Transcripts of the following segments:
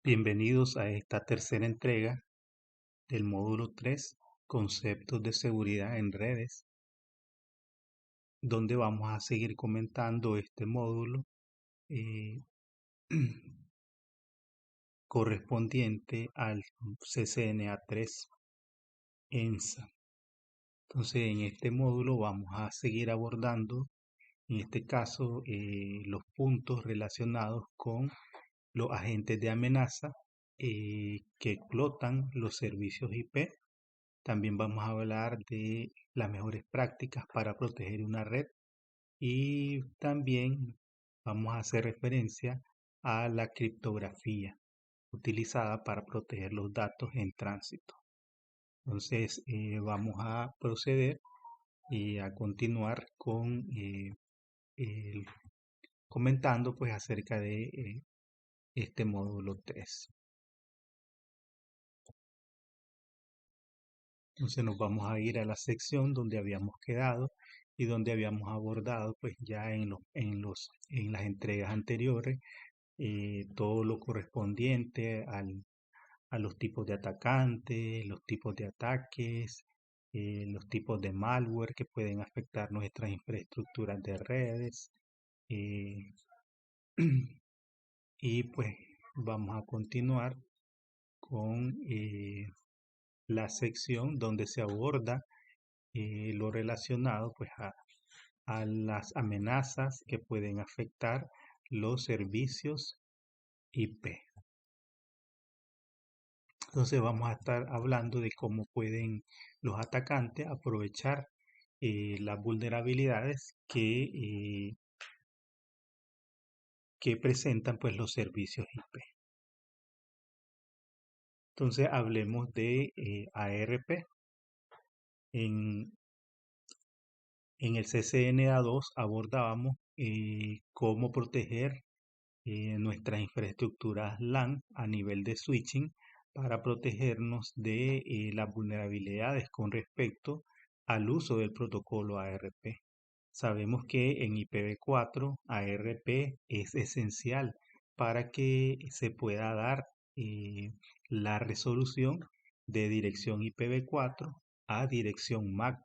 Bienvenidos a esta tercera entrega del módulo 3, Conceptos de seguridad en redes, donde vamos a seguir comentando este módulo eh, correspondiente al CCNA3 ENSA. Entonces, en este módulo vamos a seguir abordando, en este caso, los puntos relacionados con los agentes de amenaza que explotan los servicios IP. También vamos a hablar de las mejores prácticas para proteger una red y también vamos a hacer referencia a la criptografía utilizada para proteger los datos en tránsito. Entonces vamos a proceder y a continuar con comentando pues acerca de este módulo 3. Entonces nos vamos a ir a la sección donde habíamos quedado y donde habíamos abordado pues ya en las entregas anteriores todo lo correspondiente a los tipos de atacantes, los tipos de ataques, los tipos de malware que pueden afectar nuestras infraestructuras de redes. eh, y pues vamos a continuar con la sección donde se aborda lo relacionado pues a las amenazas que pueden afectar los servicios IP. Entonces vamos a estar hablando de cómo pueden los atacantes aprovechar las vulnerabilidades que presentan pues los servicios IP. Entonces hablemos de ARP. En, en el CCNA2 abordábamos cómo proteger nuestras infraestructuras LAN a nivel de switching para protegernos de las vulnerabilidades con respecto al uso del protocolo ARP. Sabemos que en IPv4 ARP es esencial para que se pueda dar la resolución de dirección IPv4 a dirección MAC,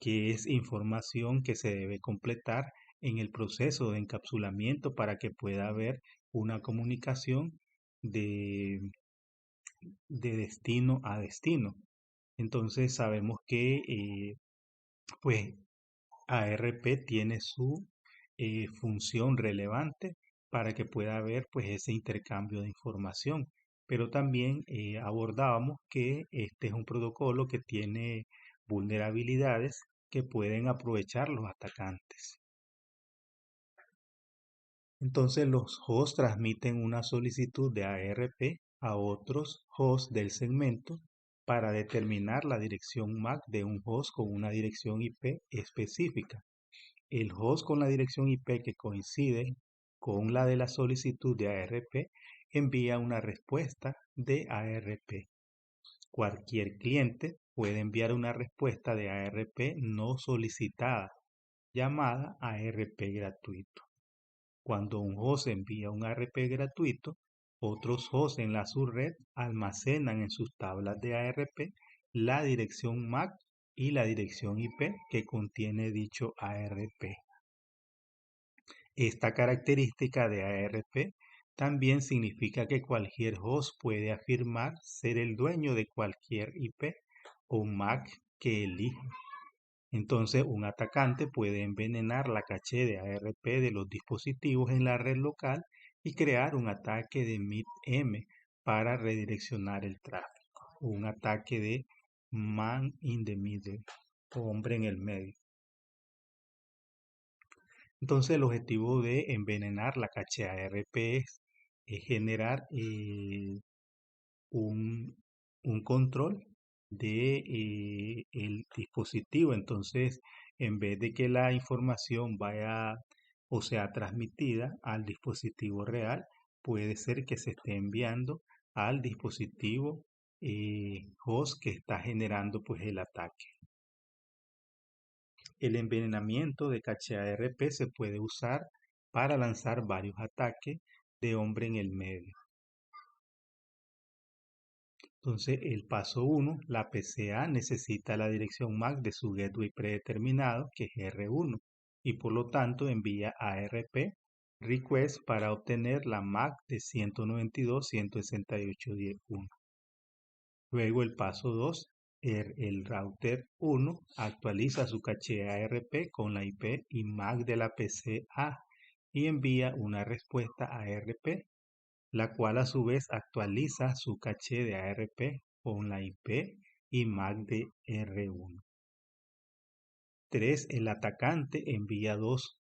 que es información que se debe completar en el proceso de encapsulamiento para que pueda haber una comunicación de, de destino a destino. Entonces sabemos que pues ARP tiene su función relevante para que pueda haber pues ese intercambio de información. Pero también abordábamos que este es un protocolo que tiene vulnerabilidades que pueden aprovechar los atacantes. Entonces los hosts transmiten una solicitud de ARP a otros hosts del segmento para determinar la dirección MAC de un host con una dirección IP específica. El host con la dirección IP que coincide con la de la solicitud de ARP envía una respuesta de ARP. Cualquier cliente puede enviar una respuesta de ARP no solicitada, llamada ARP gratuito. Cuando un host envía un ARP gratuito, otros hosts en la subred almacenan en sus tablas de ARP la dirección MAC y la dirección IP que contiene dicho ARP. Esta característica de ARP también significa que cualquier host puede afirmar ser el dueño de cualquier IP o MAC que elige. Entonces, un atacante puede envenenar la caché de ARP de los dispositivos en la red local y crear un ataque de MID-M para redireccionar el tráfico. Un ataque de man in the middle, hombre en el medio. Entonces, el objetivo de envenenar la caché ARP es generar un, un control de el dispositivo. Entonces, en vez de que la información vaya o sea transmitida al dispositivo real, puede ser que se esté enviando al dispositivo host que está generando pues el ataque. El envenenamiento de caché ARP se puede usar para lanzar varios ataques de hombre en el medio. Entonces, el paso 1, la PCA necesita la dirección MAC de su gateway predeterminado, que es R1, y por lo tanto envía ARP request para obtener la MAC de 192.168.10.1. Luego el paso 2, el router 1 actualiza su caché ARP con la IP y MAC de la PCA y envía una respuesta ARP, la cual a su vez actualiza su caché de ARP con la IP y MAC de R1. 3. El atacante envía dos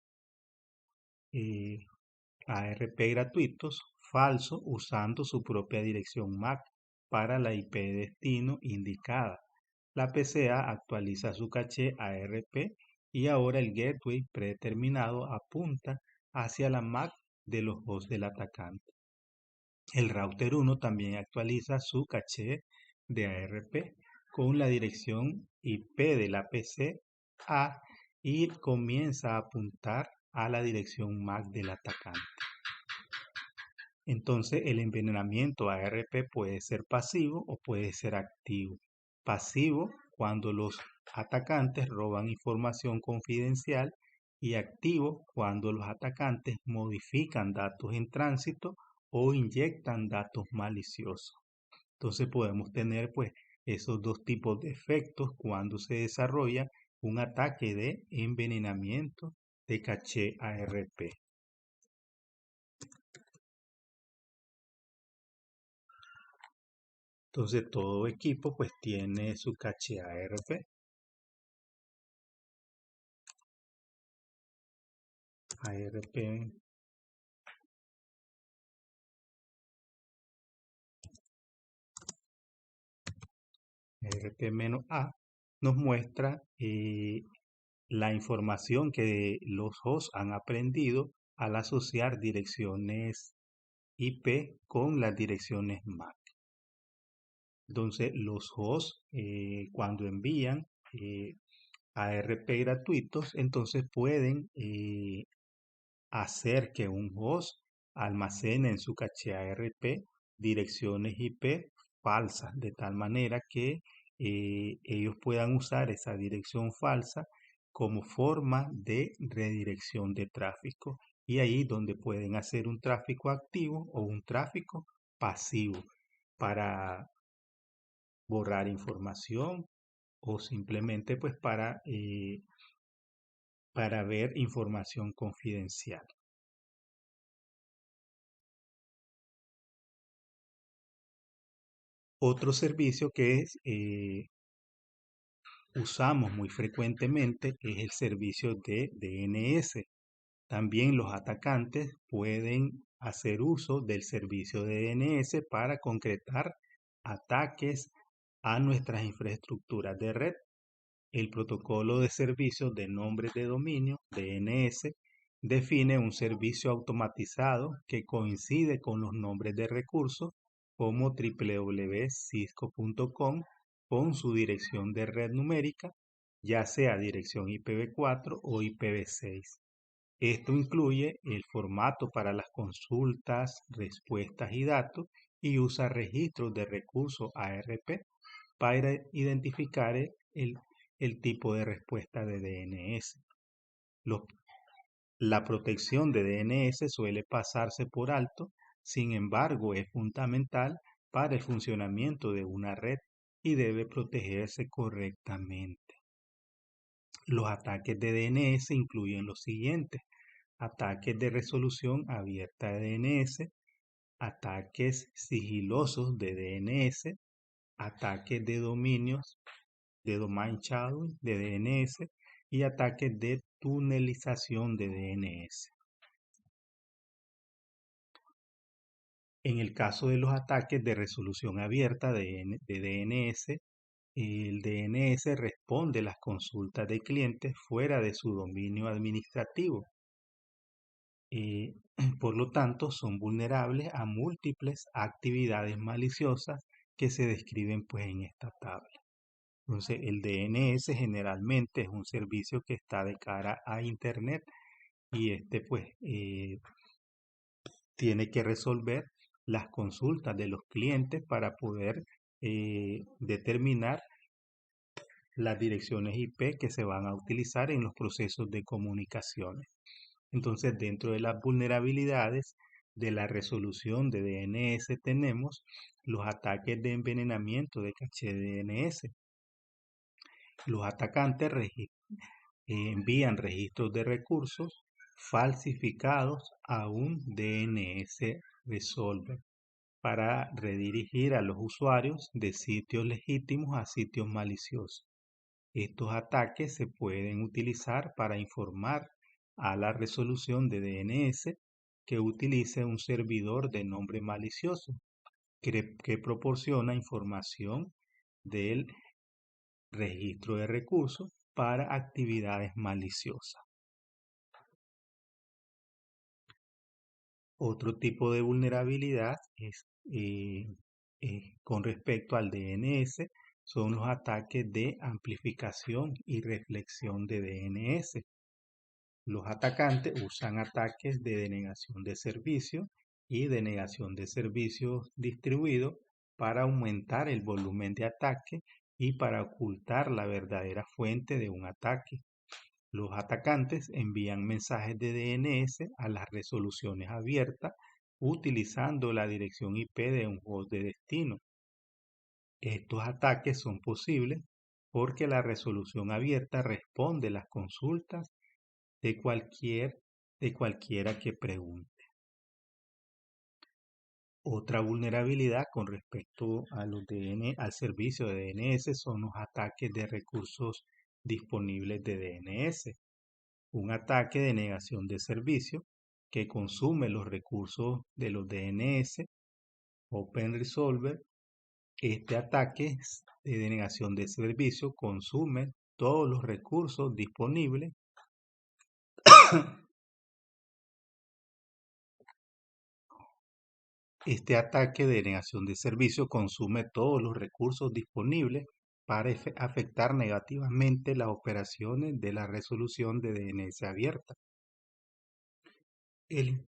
ARP gratuitos falsos usando su propia dirección MAC para la IP de destino indicada. La PCA actualiza su caché ARP y ahora el gateway predeterminado apunta hacia la MAC de los hosts del atacante. El router 1 también actualiza su caché de ARP con la dirección IP de la PCA y comienza a apuntar a la dirección MAC del atacante. Entonces el envenenamiento ARP puede ser pasivo o puede ser activo. Pasivo cuando los atacantes roban información confidencial y activo cuando los atacantes modifican datos en tránsito o inyectan datos maliciosos. Entonces podemos tener pues esos dos tipos de efectos cuando se desarrolla un ataque de envenenamiento de caché ARP. Entonces todo equipo pues tiene su caché ARP. ARP-A nos muestra la información que los hosts han aprendido al asociar direcciones IP con las direcciones MAC. Entonces los hosts cuando envían ARP gratuitos, entonces pueden hacer que un host almacene en su caché ARP direcciones IP falsas, de tal manera que ellos puedan usar esa dirección falsa como forma de redirección de tráfico. Y ahí donde pueden hacer un tráfico activo o un tráfico pasivo para borrar información o simplemente pues para ver información confidencial. Otro servicio que usamos muy frecuentemente es el servicio de DNS. También los atacantes pueden hacer uso del servicio de DNS para concretar ataques a nuestras infraestructuras de red. El protocolo de servicio de nombres de dominio, DNS, define un servicio automatizado que coincide con los nombres de recursos como www.cisco.com con su dirección de red numérica, ya sea dirección IPv4 o IPv6. Esto incluye el formato para las consultas, respuestas y datos y usa registros de recursos ARP para identificar el tipo de respuesta de DNS. La protección de DNS suele pasarse por alto, sin embargo es fundamental para el funcionamiento de una red y debe protegerse correctamente. Los ataques de DNS incluyen los siguientes: ataques de resolución abierta de DNS, ataques sigilosos de DNS, ataques de dominios de domain shadowing de DNS y ataques de tunelización de DNS. En el caso de los ataques de resolución abierta de DNS, el DNS responde las consultas de clientes fuera de su dominio administrativo. Por lo tanto, son vulnerables a múltiples actividades maliciosas que se describen pues en esta tabla. Entonces, el DNS generalmente es un servicio que está de cara a Internet y este pues tiene que resolver las consultas de los clientes para poder determinar las direcciones IP que se van a utilizar en los procesos de comunicaciones. Entonces, dentro de las vulnerabilidades de la resolución de DNS tenemos los ataques de envenenamiento de caché de DNS. Los atacantes envían registros de recursos falsificados a un DNS resolver para redirigir a los usuarios de sitios legítimos a sitios maliciosos. Estos ataques se pueden utilizar para informar a la resolución de DNS que utilice un servidor de nombre malicioso que proporciona información del registro de recursos para actividades maliciosas. Otro tipo de vulnerabilidad es con respecto al DNS, son los ataques de amplificación y reflexión de DNS. Los atacantes usan ataques de denegación de servicio y denegación de servicios distribuido para aumentar el volumen de ataque y para ocultar la verdadera fuente de un ataque. Los atacantes envían mensajes de DNS a las resoluciones abiertas utilizando la dirección IP de un host de destino. Estos ataques son posibles porque la resolución abierta responde las consultas de cualquiera que pregunte. Otra vulnerabilidad con respecto a al servicio de DNS son los ataques de recursos disponibles de DNS. Un ataque de negación de servicio que consume los recursos de los DNS Open Resolver. Este ataque de denegación de servicio consume todos los recursos disponibles Este ataque de denegación de servicio consume todos los recursos disponibles para afectar negativamente las operaciones de la resolución de DNS abierta. El,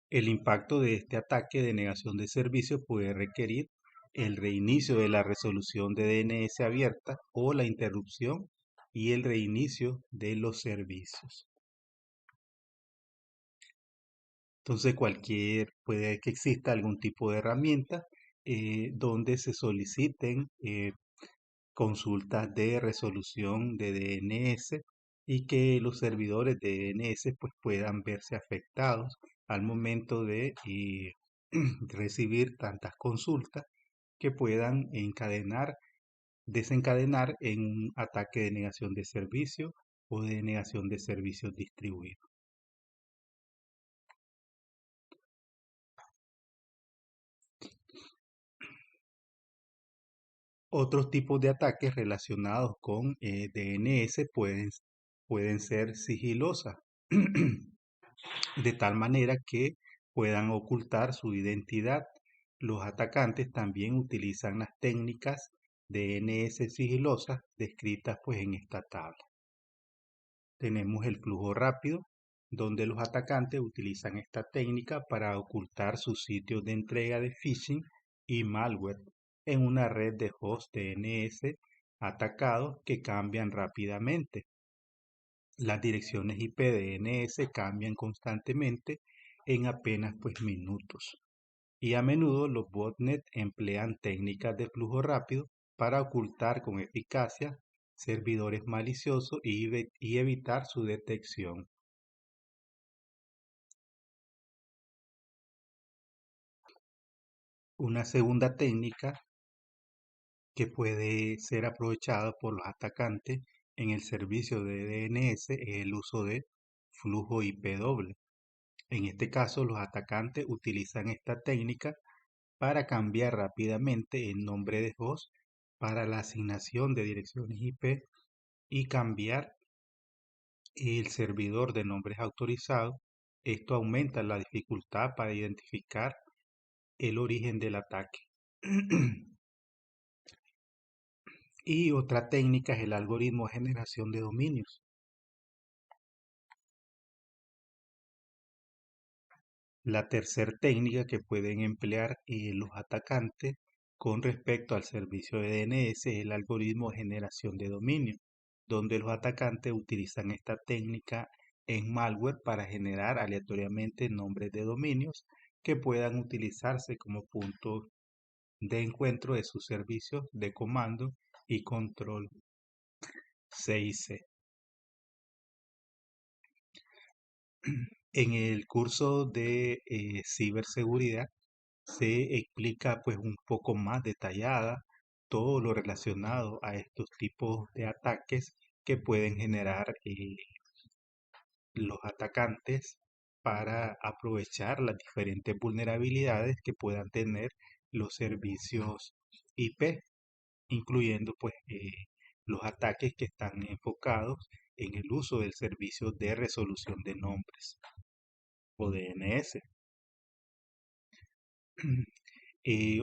el impacto de este ataque de negación de servicio puede requerir el reinicio de la resolución de DNS abierta o la interrupción y el reinicio de los servicios. Entonces puede que exista algún tipo de herramienta donde se soliciten consultas de resolución de DNS y que los servidores de DNS pues, puedan verse afectados al momento de recibir tantas consultas que puedan desencadenar en un ataque de negación de servicio o de negación de servicios distribuidos. Otros tipos de ataques relacionados con DNS pueden ser sigilosas, de tal manera que puedan ocultar su identidad. Los atacantes también utilizan las técnicas DNS sigilosas descritas pues en esta tabla. Tenemos el flujo rápido, donde los atacantes utilizan esta técnica para ocultar sus sitios de entrega de phishing y malware en una red de host DNS atacados que cambian rápidamente. Las direcciones IP de DNS cambian constantemente en apenas pues minutos. Y a menudo los botnet emplean técnicas de flujo rápido para ocultar con eficacia servidores maliciosos y evitar su detección. Una segunda técnica que puede ser aprovechada por los atacantes en el servicio de DNS es el uso de flujo IP doble. En este caso, los atacantes utilizan esta técnica para cambiar rápidamente el nombre de host para la asignación de direcciones IP y cambiar el servidor de nombres autorizados. Esto aumenta la dificultad para identificar el origen del ataque. Y otra técnica es el algoritmo de generación de dominios. La tercera técnica que pueden emplear los atacantes con respecto al servicio de DNS es el algoritmo de generación de dominio, donde los atacantes utilizan esta técnica en malware para generar aleatoriamente nombres de dominios que puedan utilizarse como puntos de encuentro de sus servicios de comando y control CIC. En el curso de ciberseguridad se explica pues un poco más detallada todo lo relacionado a estos tipos de ataques que pueden generar los atacantes para aprovechar las diferentes vulnerabilidades que puedan tener los servicios IP, incluyendo pues los ataques que están enfocados en el uso del servicio de resolución de nombres o DNS.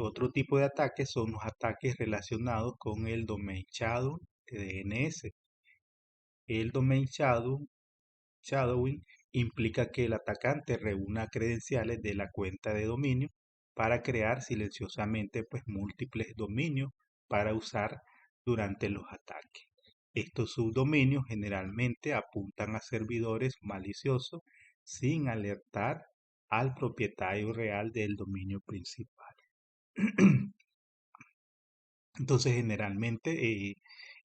Otro tipo de ataques son los ataques relacionados con el domain shadow de DNS. El domain shadowing implica que el atacante reúna credenciales de la cuenta de dominio para crear silenciosamente pues múltiples dominios para usar durante los ataques. Estos subdominios generalmente apuntan a servidores maliciosos sin alertar al propietario real del dominio principal. Entonces, generalmente,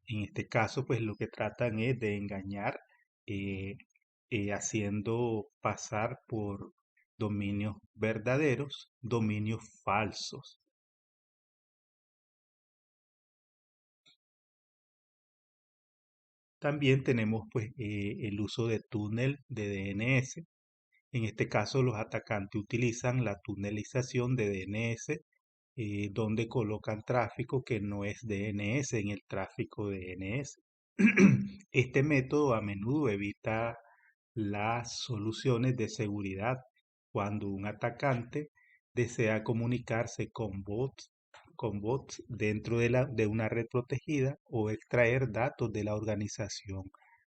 en este caso, pues lo que tratan es de engañar, eh, haciendo pasar por dominios verdaderos, dominios falsos. También tenemos pues el uso de túnel de DNS. En este caso, los atacantes utilizan la tunelización de DNS, donde colocan tráfico que no es DNS en el tráfico de DNS. Este método a menudo evita las soluciones de seguridad cuando un atacante desea comunicarse con bots dentro de una red protegida o extraer datos de la organización.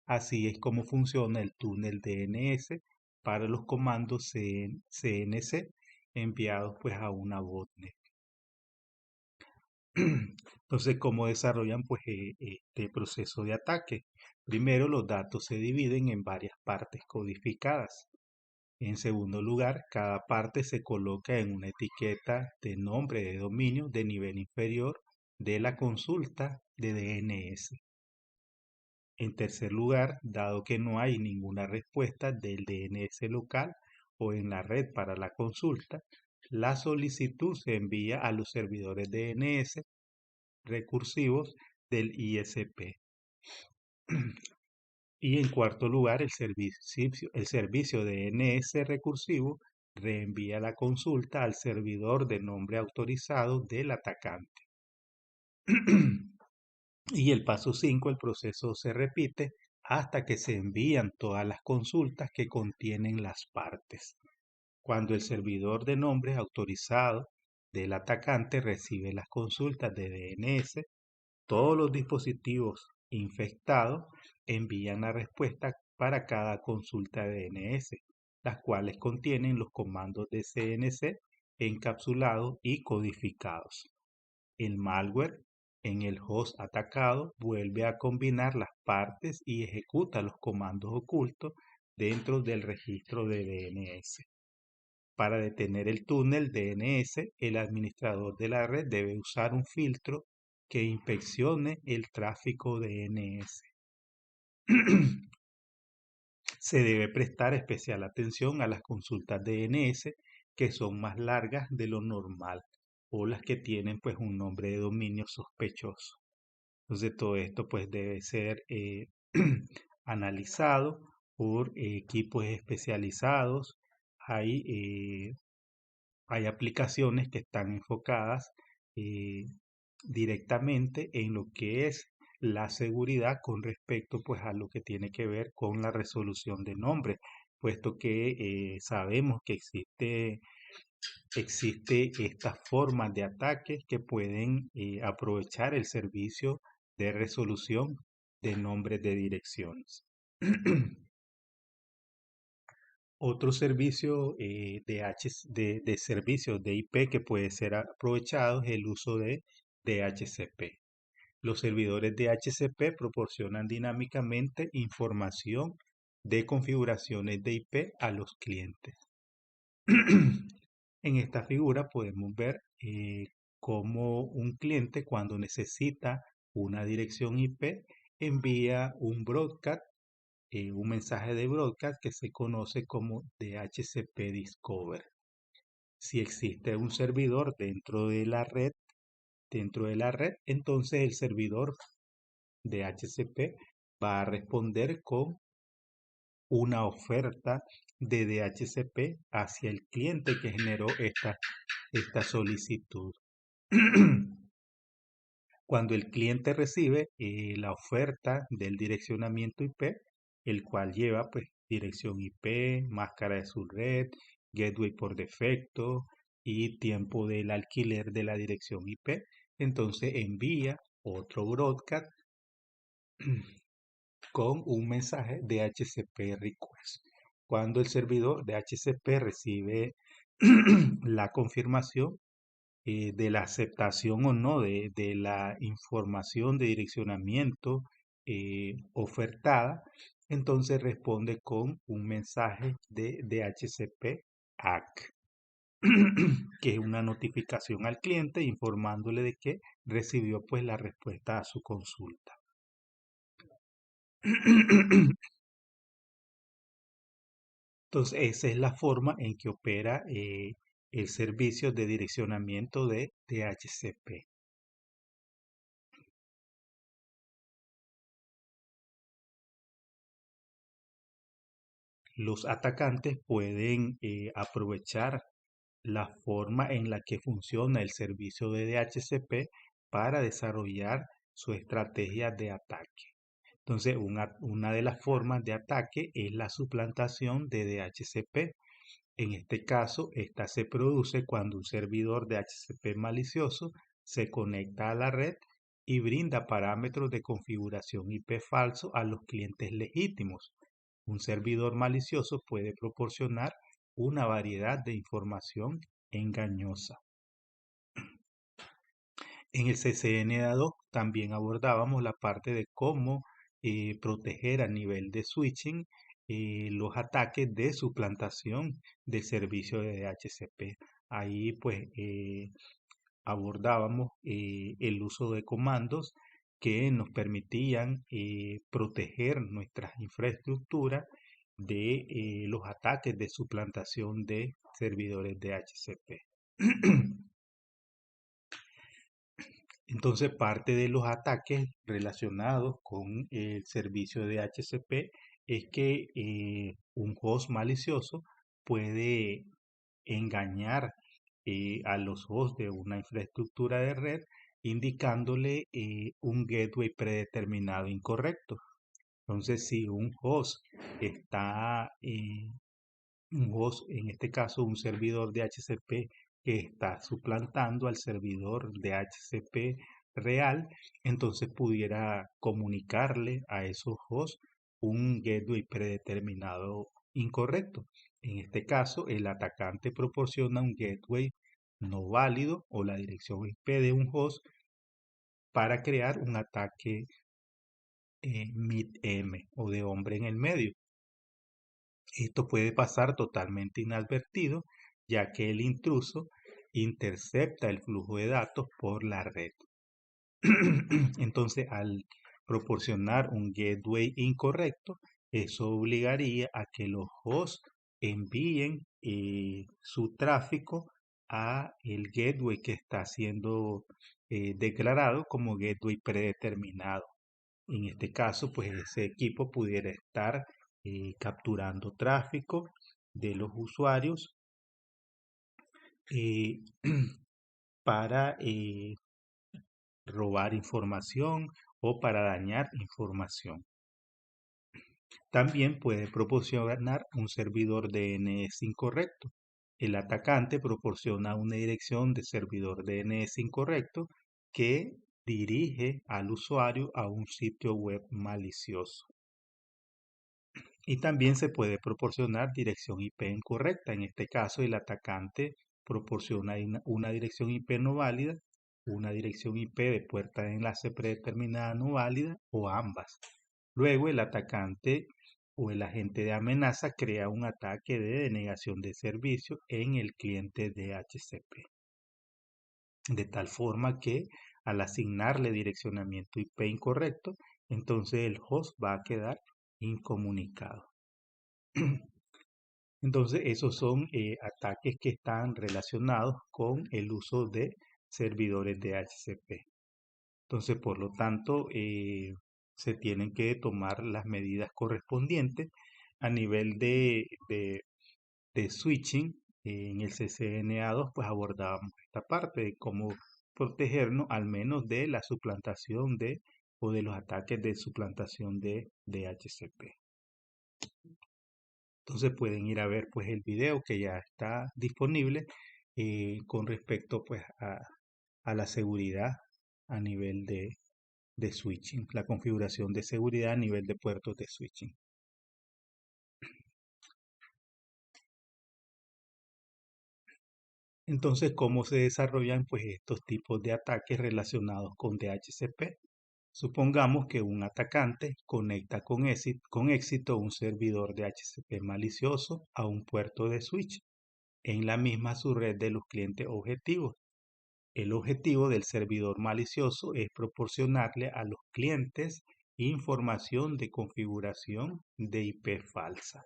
Así es como funciona el túnel DNS para los comandos CNC enviados pues a una botnet. Entonces, ¿cómo desarrollan pues este proceso de ataque? Primero, los datos se dividen en varias partes codificadas. En segundo lugar, cada parte se coloca en una etiqueta de nombre de dominio de nivel inferior de la consulta de DNS. En tercer lugar, dado que no hay ninguna respuesta del DNS local o en la red para la consulta, la solicitud se envía a los servidores DNS recursivos del ISP. Y en cuarto lugar, el servicio de DNS recursivo reenvía la consulta al servidor de nombre autorizado del atacante. Y el paso 5, el proceso se repite hasta que se envían todas las consultas que contienen las partes. Cuando el servidor de nombre autorizado del atacante recibe las consultas de DNS, todos los dispositivos infectados envían la respuesta para cada consulta de DNS, las cuales contienen los comandos de CNC encapsulados y codificados. El malware en el host atacado vuelve a combinar las partes y ejecuta los comandos ocultos dentro del registro de DNS. Para detener el túnel DNS, el administrador de la red debe usar un filtro que inspeccione el tráfico DNS. Se debe prestar especial atención a las consultas DNS que son más largas de lo normal o las que tienen pues un nombre de dominio sospechoso. Entonces todo esto pues debe ser analizado por equipos especializados. Hay hay aplicaciones que están enfocadas eh, directamente en lo que es la seguridad con respecto pues a lo que tiene que ver con la resolución de nombres, puesto que sabemos que existe estas formas de ataques que pueden aprovechar el servicio de resolución de nombres de direcciones. Otro servicio de servicios de IP que puede ser aprovechado es el uso de DHCP. Los servidores de DHCP proporcionan dinámicamente información de configuraciones de IP a los clientes. En esta figura podemos ver cómo un cliente, cuando necesita una dirección IP, envía un broadcast, un mensaje de broadcast que se conoce como DHCP Discover. Si existe un servidor dentro de la red, entonces el servidor DHCP va a responder con una oferta de DHCP hacia el cliente que generó esta solicitud. Cuando el cliente recibe la oferta del direccionamiento IP, el cual lleva pues dirección IP, máscara de su red, gateway por defecto y tiempo del alquiler de la dirección IP, entonces envía otro broadcast con un mensaje de DHCP request. Cuando el servidor de DHCP recibe la confirmación de la aceptación o no de la información de direccionamiento ofertada, entonces responde con un mensaje de DHCP ACK, que es una notificación al cliente informándole de que recibió pues la respuesta a su consulta. Entonces, esa es la forma en que opera el servicio de direccionamiento de DHCP. Los atacantes pueden aprovechar la forma en la que funciona el servicio de DHCP para desarrollar su estrategia de ataque. Entonces, una de las formas de ataque es la suplantación de DHCP. En este caso, esta se produce cuando un servidor de DHCP malicioso se conecta a la red y brinda parámetros de configuración IP falso a los clientes legítimos. Un servidor malicioso puede proporcionar una variedad de información engañosa. En el CCNA2 también abordábamos la parte de cómo proteger a nivel de switching los ataques de suplantación de servicio de DHCP. Ahí pues abordábamos el uso de comandos que nos permitían proteger nuestras infraestructuras de los ataques de suplantación de servidores de DHCP. Entonces, parte de los ataques relacionados con el servicio de DHCP es que un host malicioso puede engañar a los hosts de una infraestructura de red indicándole un gateway predeterminado incorrecto. Entonces, si un host, en este caso un servidor de DHCP que está suplantando al servidor de DHCP real, entonces pudiera comunicarle a esos hosts un gateway predeterminado incorrecto. En este caso, el atacante proporciona un gateway no válido o la dirección IP de un host para crear un ataque mid-M o de hombre en el medio. Esto puede pasar totalmente inadvertido, ya que el intruso intercepta el flujo de datos por la red. Entonces, al proporcionar un gateway incorrecto, eso obligaría a que los hosts envíen su tráfico a el gateway que está siendo declarado como gateway predeterminado. En este caso, pues ese equipo pudiera estar capturando tráfico de los usuarios eh, para robar información o para dañar información. También puede proporcionar un servidor DNS incorrecto. El atacante proporciona una dirección de servidor DNS incorrecto que dirige al usuario a un sitio web malicioso. Y también se puede proporcionar dirección IP incorrecta. En este caso, el atacante proporciona una dirección IP no válida, una dirección IP de puerta de enlace predeterminada no válida o ambas. Luego, el atacante o el agente de amenaza crea un ataque de denegación de servicio en el cliente DHCP. De tal forma que al asignarle direccionamiento IP incorrecto, entonces el host va a quedar incomunicado. Entonces, esos son ataques que están relacionados con el uso de servidores de DHCP. Entonces, por lo tanto, se tienen que tomar las medidas correspondientes a nivel de switching. En el CCNA2, pues abordábamos esta parte de cómo protegernos al menos de la suplantación o de los ataques de suplantación de DHCP. Entonces pueden ir a ver pues el video que ya está disponible con respecto pues a la seguridad a nivel de switching, la configuración de seguridad a nivel de puertos de switching. Entonces, ¿cómo se desarrollan pues estos tipos de ataques relacionados con DHCP? Supongamos que un atacante conecta con éxito un servidor DHCP malicioso a un puerto de switch en la misma subred de los clientes objetivos. El objetivo del servidor malicioso es proporcionarle a los clientes información de configuración de IP falsa.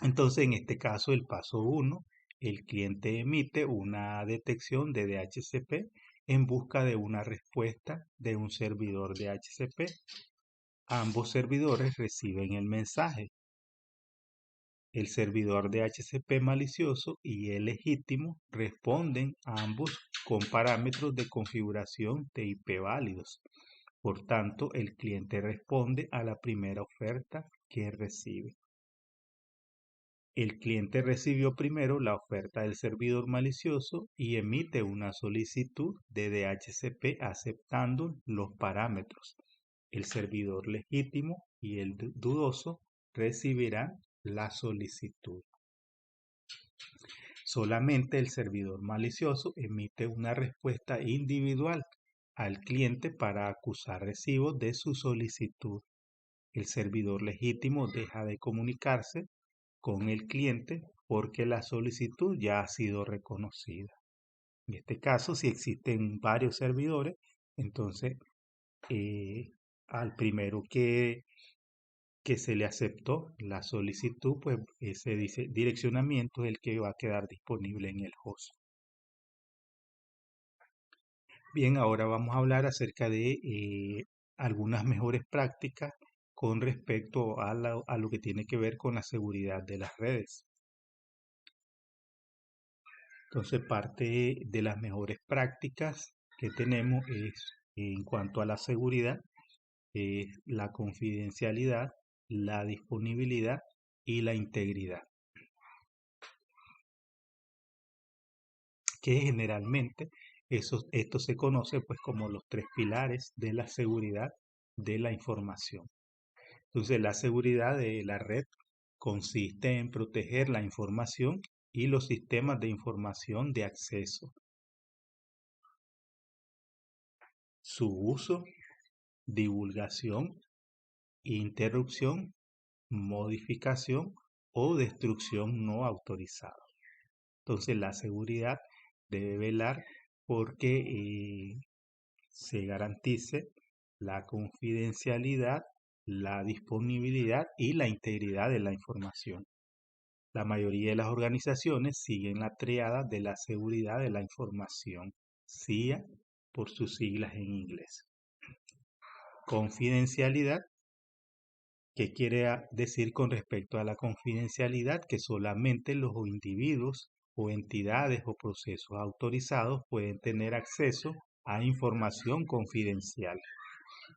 Entonces, en este caso, el paso 1, el cliente emite una detección de DHCP en busca de una respuesta de un servidor DHCP. Ambos servidores reciben el mensaje. El servidor DHCP malicioso y el legítimo responden ambos con parámetros de configuración de IP válidos. Por tanto, el cliente responde a la primera oferta que recibe. El cliente recibió primero la oferta del servidor malicioso y emite una solicitud de DHCP aceptando los parámetros. El servidor legítimo y el dudoso recibirán la solicitud. Solamente el servidor malicioso emite una respuesta individual al cliente para acusar recibo de su solicitud. El servidor legítimo deja de comunicarse con el cliente porque la solicitud ya ha sido reconocida. En este caso, si existen varios servidores, entonces al primero que se le aceptó la solicitud, pues ese dice direccionamiento es el que va a quedar disponible en el host. Bien, ahora vamos a hablar acerca de algunas mejores prácticas con respecto a lo que tiene que ver con la seguridad de las redes. Entonces, parte de las mejores prácticas que tenemos es, en cuanto a la seguridad, la confidencialidad, la disponibilidad y la integridad, que generalmente esto se conoce pues como los tres pilares de la seguridad de la información. Entonces, la seguridad de la red consiste en proteger la información y los sistemas de información de acceso, su uso, divulgación, interrupción, modificación o destrucción no autorizada. Entonces, la seguridad debe velar porque se garantice la confidencialidad, la disponibilidad y la integridad de la información. La mayoría de las organizaciones siguen la triada de la seguridad de la información, CIA por sus siglas en inglés. Confidencialidad, ¿qué quiere decir con respecto a la confidencialidad? Que solamente los individuos o entidades o procesos autorizados pueden tener acceso a información confidencial.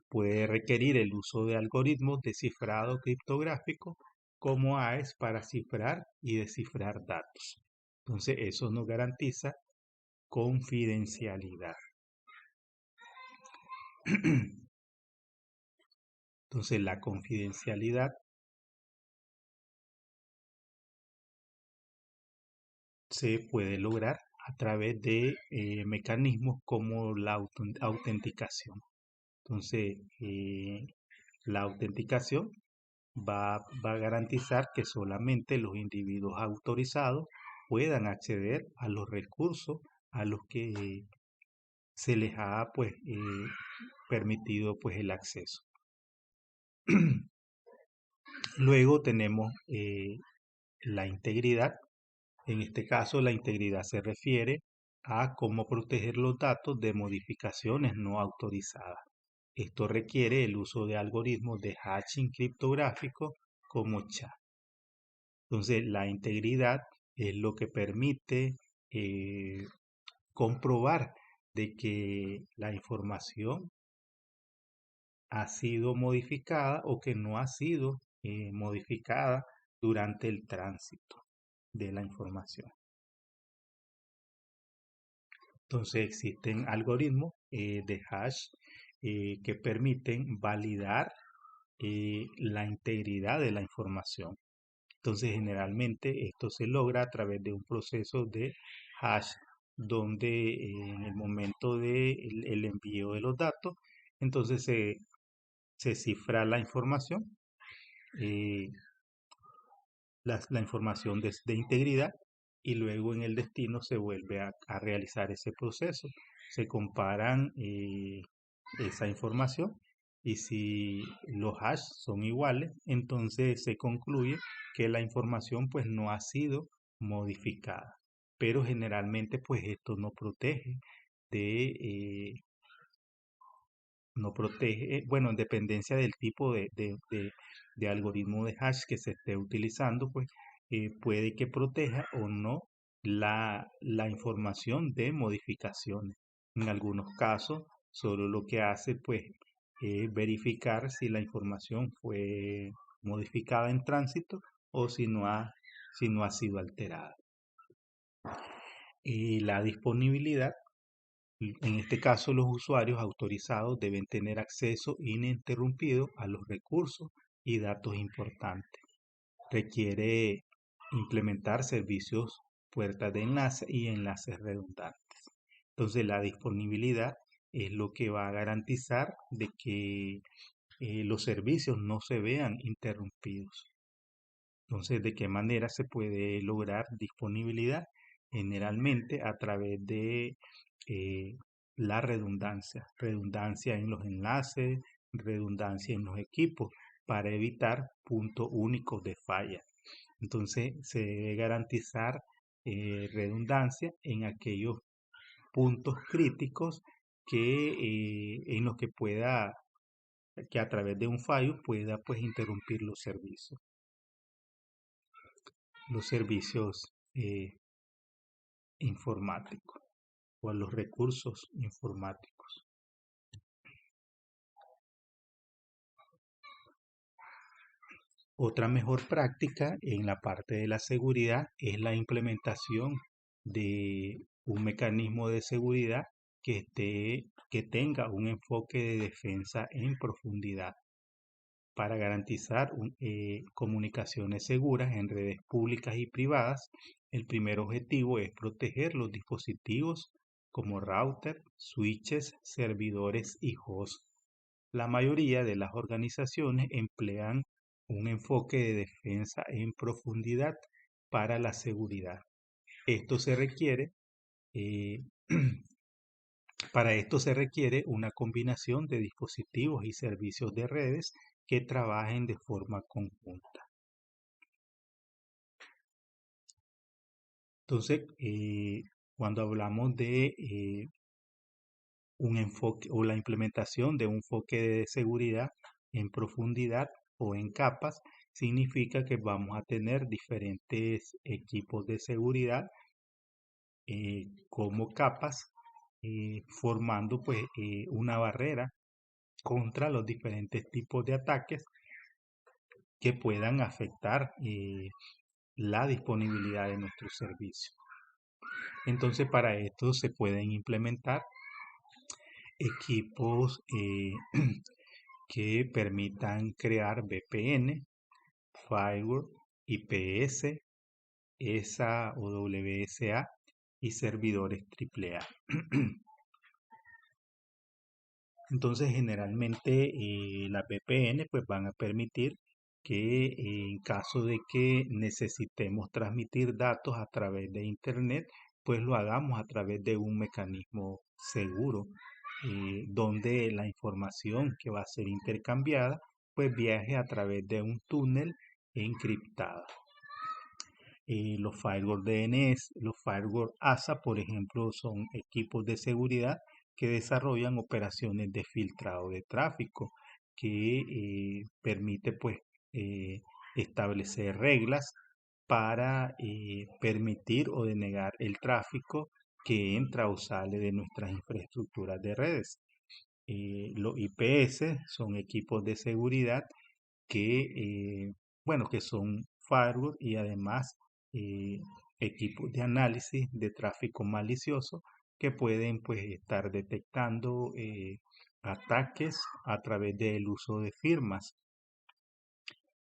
Puede requerir el uso de algoritmos de cifrado criptográfico como AES para cifrar y descifrar datos. Entonces, eso nos garantiza confidencialidad. Entonces, la confidencialidad se puede lograr a través de mecanismos como la autenticación. Entonces, la autenticación va a garantizar que solamente los individuos autorizados puedan acceder a los recursos a los que se les ha pues permitido pues el acceso. Luego tenemos la integridad. En este caso, la integridad se refiere a cómo proteger los datos de modificaciones no autorizadas. Esto requiere el uso de algoritmos de hashing criptográfico como SHA. Entonces, la integridad es lo que permite comprobar de que la información ha sido modificada o que no ha sido modificada durante el tránsito de la información. Entonces existen algoritmos de hash que permiten validar la integridad de la información. Entonces generalmente esto se logra a través de un proceso de hash donde en el momento del envío de los datos, entonces se cifra la información, eh, la información de integridad y luego en el destino se vuelve a realizar ese proceso. Se comparan esa información y si los hash son iguales, entonces se concluye que la información pues no ha sido modificada. Pero generalmente pues esto de, eh, no protege, bueno, en dependencia del tipo de algoritmo de hash que se esté utilizando, pues puede que proteja o no la información de modificaciones. En algunos casos, solo lo que hace, pues, es verificar si la información fue modificada en tránsito o si no ha sido alterada. Y la disponibilidad. En este caso, los usuarios autorizados deben tener acceso ininterrumpido a los recursos y datos importantes. Requiere implementar servicios, puertas de enlace y enlaces redundantes. Entonces, la disponibilidad es lo que va a garantizar de que los servicios no se vean interrumpidos. Entonces, ¿de qué manera se puede lograr disponibilidad? Generalmente a través de eh, la redundancia, redundancia en los enlaces, redundancia en los equipos para evitar puntos únicos de falla. Entonces, se debe garantizar redundancia en aquellos puntos críticos en los que a través de un fallo pueda pues interrumpir los servicios informáticos o a los recursos informáticos. Otra mejor práctica en la parte de la seguridad es la implementación de un mecanismo de seguridad que tenga un enfoque de defensa en profundidad para garantizar comunicaciones seguras en redes públicas y privadas. El primer objetivo es proteger los dispositivos como router, switches, servidores y hosts. La mayoría de las organizaciones emplean un enfoque de defensa en profundidad para la seguridad. Esto se requiere, eh, para esto se requiere una combinación de dispositivos y servicios de redes que trabajen de forma conjunta. Entonces, cuando hablamos de un enfoque o la implementación de un enfoque de seguridad en profundidad o en capas, significa que vamos a tener diferentes equipos de seguridad como capas, formando pues una barrera contra los diferentes tipos de ataques que puedan afectar la disponibilidad de nuestro servicio. Entonces, para esto se pueden implementar equipos que permitan crear VPN, firewall, IPS, ESA o WSA y servidores AAA. Entonces, generalmente las VPN pues van a permitir que en caso de que necesitemos transmitir datos a través de Internet, pues lo hagamos a través de un mecanismo seguro, donde la información que va a ser intercambiada pues viaje a través de un túnel encriptada. Los firewall DNS, los firewall ASA, por ejemplo, son equipos de seguridad que desarrollan operaciones de filtrado de tráfico que permite pues establecer reglas para permitir o denegar el tráfico que entra o sale de nuestras infraestructuras de redes. Los IPS son equipos de seguridad que son firewall y además eh, equipos de análisis de tráfico malicioso que pueden pues estar detectando ataques a través del uso de firmas.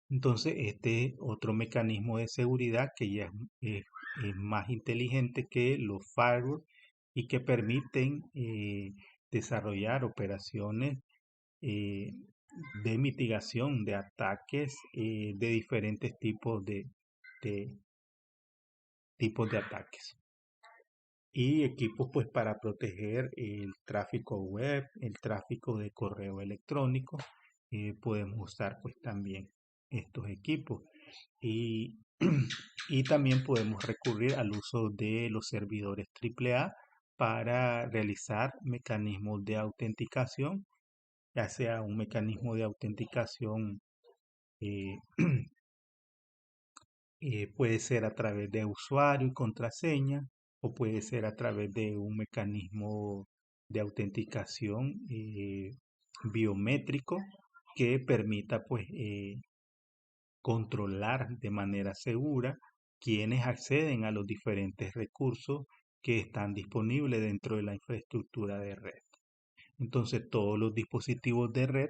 Entonces, este otro mecanismo de seguridad que ya es más inteligente que los firewall y que permiten desarrollar operaciones eh, de mitigación de ataques de diferentes de tipos de ataques y equipos pues para proteger el tráfico web, el tráfico de correo electrónico. Podemos usar pues también estos equipos y, y también podemos recurrir al uso de los servidores AAA para realizar mecanismos de autenticación, ya sea un mecanismo de autenticación eh, puede ser a través de usuario y contraseña o puede ser a través de un mecanismo de autenticación biométrico que permita pues controlar de manera segura quienes acceden a los diferentes recursos que están disponibles dentro de la infraestructura de red. Entonces todos los dispositivos de red,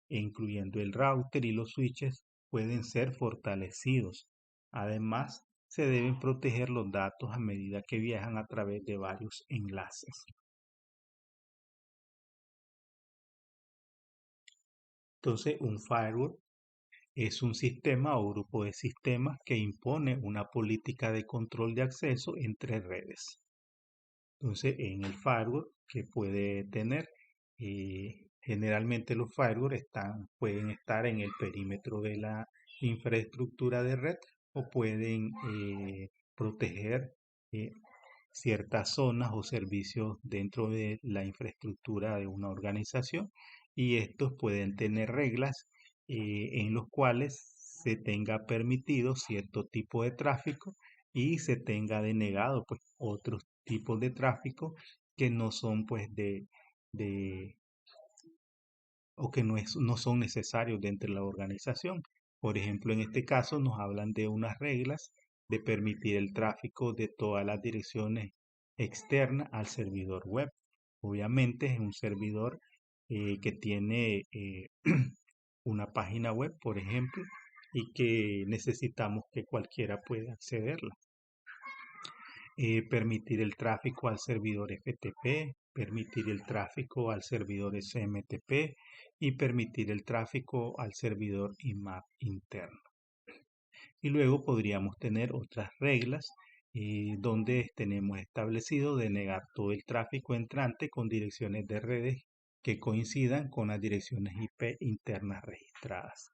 incluyendo el router y los switches, pueden ser fortalecidos. Además, se deben proteger los datos a medida que viajan a través de varios enlaces. Entonces, un firewall es un sistema o grupo de sistemas que impone una política de control de acceso entre redes. Entonces, en el firewall que puede tener, generalmente los firewall pueden estar en el perímetro de la infraestructura de red o pueden proteger eh, ciertas zonas o servicios dentro de la infraestructura de una organización y estos pueden tener reglas en los cuales se tenga permitido cierto tipo de tráfico y se tenga denegado pues otros tipos de tráfico que no son pues de o que no son necesarios dentro de la organización. Por ejemplo, en este caso nos hablan de unas reglas de permitir el tráfico de todas las direcciones externas al servidor web. Obviamente es un servidor que tiene una página web, por ejemplo, y que necesitamos que cualquiera pueda accederla. Permitir el tráfico al servidor FTP, permitir el tráfico al servidor SMTP y permitir el tráfico al servidor IMAP interno. Y luego podríamos tener otras reglas donde tenemos establecido denegar todo el tráfico entrante con direcciones de redes que coincidan con las direcciones IP internas registradas.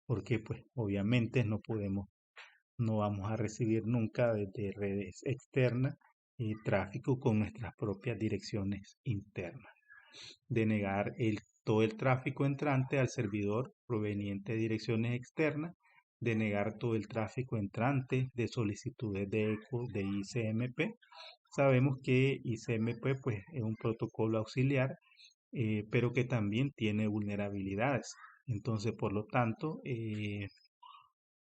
Porque pues obviamente no vamos a recibir nunca desde redes externas tráfico con nuestras propias direcciones internas. Denegar todo el tráfico entrante al servidor proveniente de direcciones externas. Denegar todo el tráfico entrante de solicitudes de eco de ICMP. Sabemos que ICMP pues, es un protocolo auxiliar, pero que también tiene vulnerabilidades. Entonces, por lo tanto,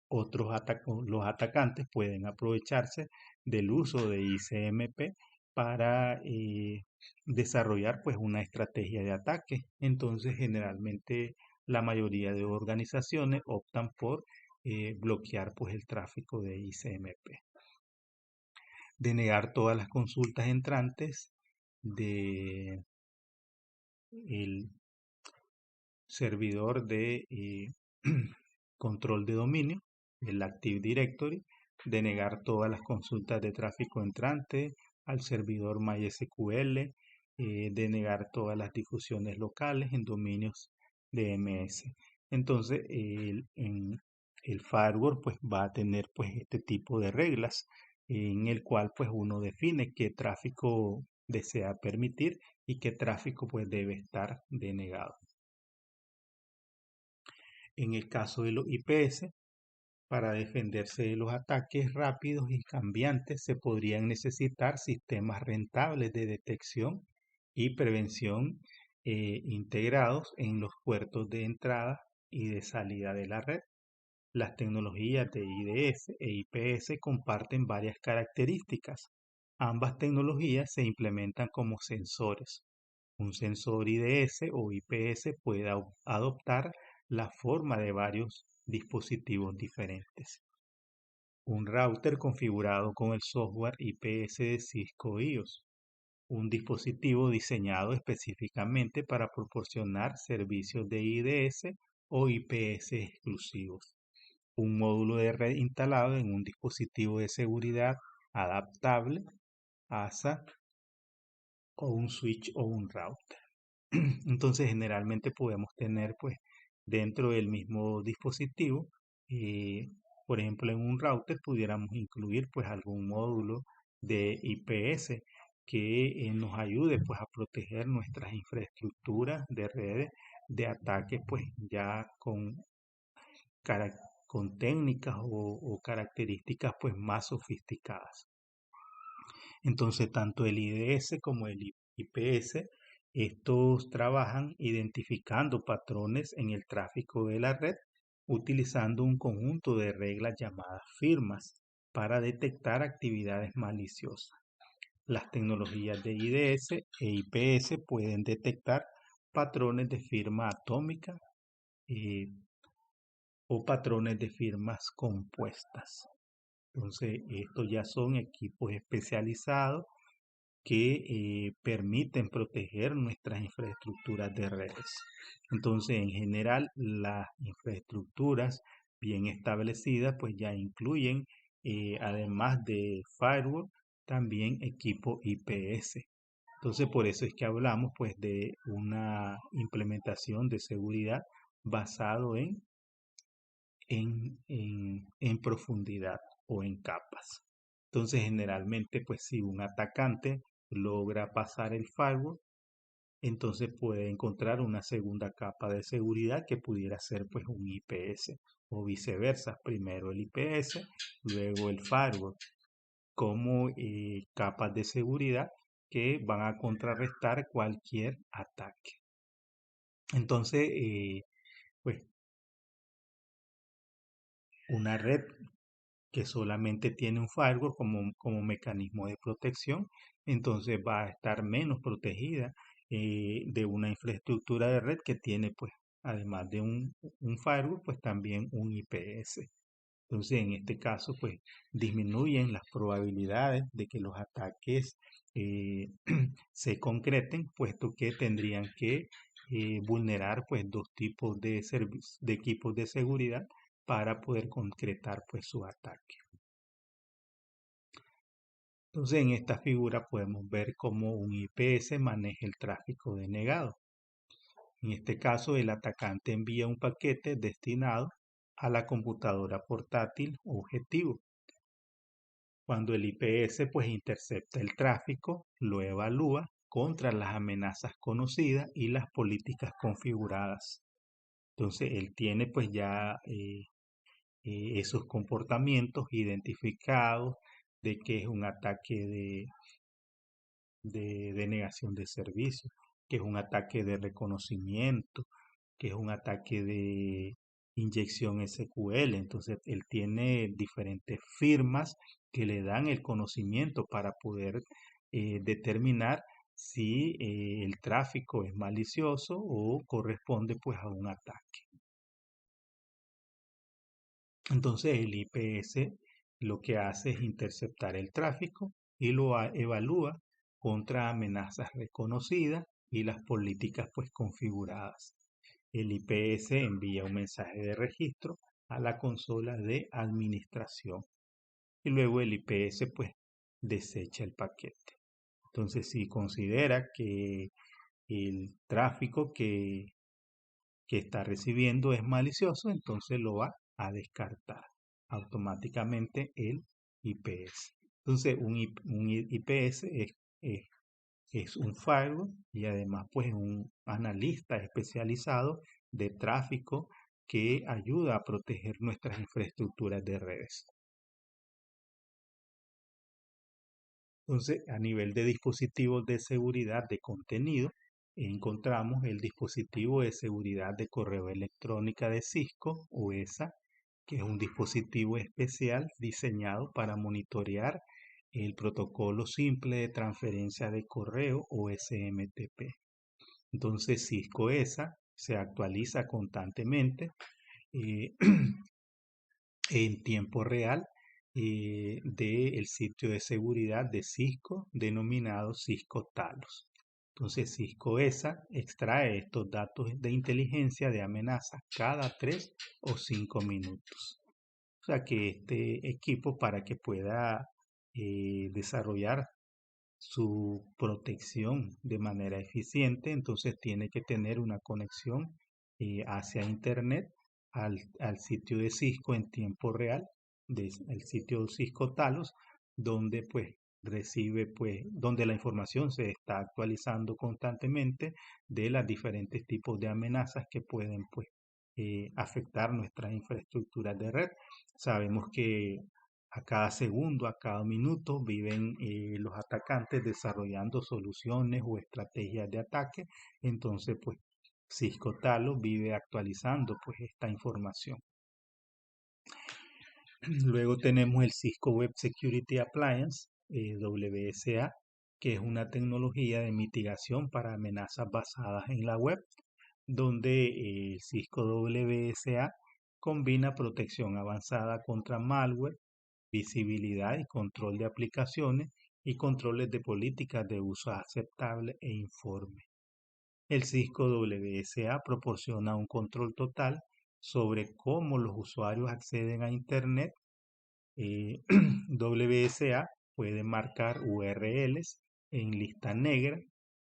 los atacantes pueden aprovecharse del uso de ICMP para desarrollar pues una estrategia de ataque. Entonces generalmente la mayoría de organizaciones optan por bloquear pues el tráfico de ICMP. Denegar todas las consultas entrantes de el servidor de control de dominio, el Active Directory, denegar todas las consultas de tráfico entrante al servidor MySQL, denegar todas las difusiones locales en dominios DMS. Entonces, el firewall pues va a tener pues este tipo de reglas en el cual pues uno define qué tráfico desea permitir y qué tráfico pues debe estar denegado. En el caso de los IPS, para defenderse de los ataques rápidos y cambiantes, se podrían necesitar sistemas rentables de detección y prevención integrados en los puertos de entrada y de salida de la red. Las tecnologías de IDS e IPS comparten varias características. Ambas tecnologías se implementan como sensores. Un sensor IDS o IPS puede adoptar la forma de varios dispositivos diferentes. Un router configurado con el software IPS de Cisco iOS. Un dispositivo diseñado específicamente para proporcionar servicios de IDS o IPS exclusivos. Un módulo de red instalado en un dispositivo de seguridad adaptable, ASA, o un switch o un router. Entonces, generalmente podemos tener, pues, dentro del mismo dispositivo, eh, por ejemplo, en un router pudiéramos incluir, pues, algún módulo de IPS que nos ayude, pues, a proteger nuestras infraestructuras de redes de ataques, pues, ya cara- con técnicas o características, pues, más sofisticadas. Entonces, tanto el IDS como el IPS, estos trabajan identificando patrones en el tráfico de la red, utilizando un conjunto de reglas llamadas firmas para detectar actividades maliciosas. Las tecnologías de IDS e IPS pueden detectar patrones de firma atómica eh, o patrones de firmas compuestas. Entonces, estos ya son equipos especializados que permiten proteger nuestras infraestructuras de redes. Entonces, en general, las infraestructuras bien establecidas, pues ya incluyen, además de firewall, también equipo IPS. Entonces, por eso es que hablamos, pues, de una implementación de seguridad basado en profundidad o en capas. Entonces, generalmente, pues si un atacante logra pasar el firewall, entonces puede encontrar una segunda capa de seguridad que pudiera ser pues un IPS o viceversa. Primero el IPS, luego el firewall, como capas de seguridad que van a contrarrestar cualquier ataque. Entonces, pues una red que solamente tiene un firewall como mecanismo de protección, entonces va a estar menos protegida de una infraestructura de red que tiene, pues, además de un firewall, pues también un IPS. Entonces, en este caso, pues, disminuyen las probabilidades de que los ataques se concreten, puesto que tendrían que vulnerar, pues, dos tipos de equipos de seguridad para poder concretar pues su ataque. Entonces en esta figura podemos ver cómo un IPS maneja el tráfico denegado. En este caso el atacante envía un paquete destinado a la computadora portátil objetivo. Cuando el IPS pues intercepta el tráfico, lo evalúa contra las amenazas conocidas y las políticas configuradas. Entonces él tiene pues ya esos comportamientos identificados de que es un ataque de denegación de servicio, que es un ataque de reconocimiento, que es un ataque de inyección SQL. Entonces, él tiene diferentes firmas que le dan el conocimiento para poder determinar si el tráfico es malicioso o corresponde pues a un ataque. Entonces el IPS lo que hace es interceptar el tráfico y lo evalúa contra amenazas reconocidas y las políticas pues configuradas. El IPS envía un mensaje de registro a la consola de administración y luego el IPS pues desecha el paquete. Entonces si considera que el tráfico que está recibiendo es malicioso, entonces lo va a descartar automáticamente el IPS. Entonces, un IPS es un firewall y además pues un analista especializado de tráfico que ayuda a proteger nuestras infraestructuras de redes. Entonces, a nivel de dispositivos de seguridad de contenido, encontramos el dispositivo de seguridad de correo electrónica de Cisco o ESA, que es un dispositivo especial diseñado para monitorear el protocolo simple de transferencia de correo o SMTP. Entonces, Cisco ESA se actualiza constantemente eh, en tiempo real del sitio de seguridad de Cisco denominado Cisco Talos. Entonces Cisco ESA extrae estos datos de inteligencia de amenaza cada 3 o 5 minutos. O sea que este equipo para que pueda desarrollar su protección de manera eficiente, entonces tiene que tener una conexión hacia Internet al sitio de Cisco en tiempo real, el sitio Cisco Talos, donde pues recibe pues, donde la información se está actualizando constantemente de los diferentes tipos de amenazas que pueden pues afectar nuestras infraestructuras de red. Sabemos que a cada segundo, a cada minuto viven los atacantes desarrollando soluciones o estrategias de ataque. Entonces, pues Cisco Talos vive actualizando pues esta información. Luego tenemos el Cisco Web Security Appliance, WSA, que es una tecnología de mitigación para amenazas basadas en la web, donde el Cisco WSA combina protección avanzada contra malware, visibilidad y control de aplicaciones y controles de políticas de uso aceptable e informe. El Cisco WSA proporciona un control total sobre cómo los usuarios acceden a Internet. WSA puede marcar URLs en lista negra,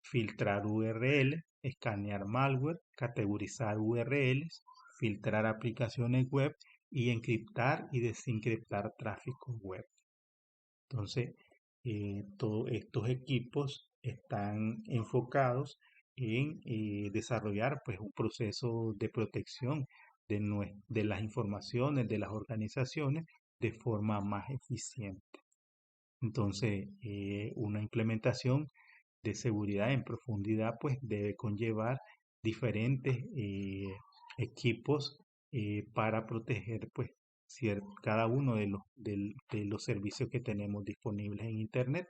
filtrar URLs, escanear malware, categorizar URLs, filtrar aplicaciones web y encriptar y desencriptar tráfico web. Entonces, todos estos equipos están enfocados en desarrollar pues, un proceso de protección de las informaciones de las organizaciones de forma más eficiente. Entonces, una implementación de seguridad en profundidad pues debe conllevar diferentes equipos para proteger pues cada uno de los servicios que tenemos disponibles en Internet.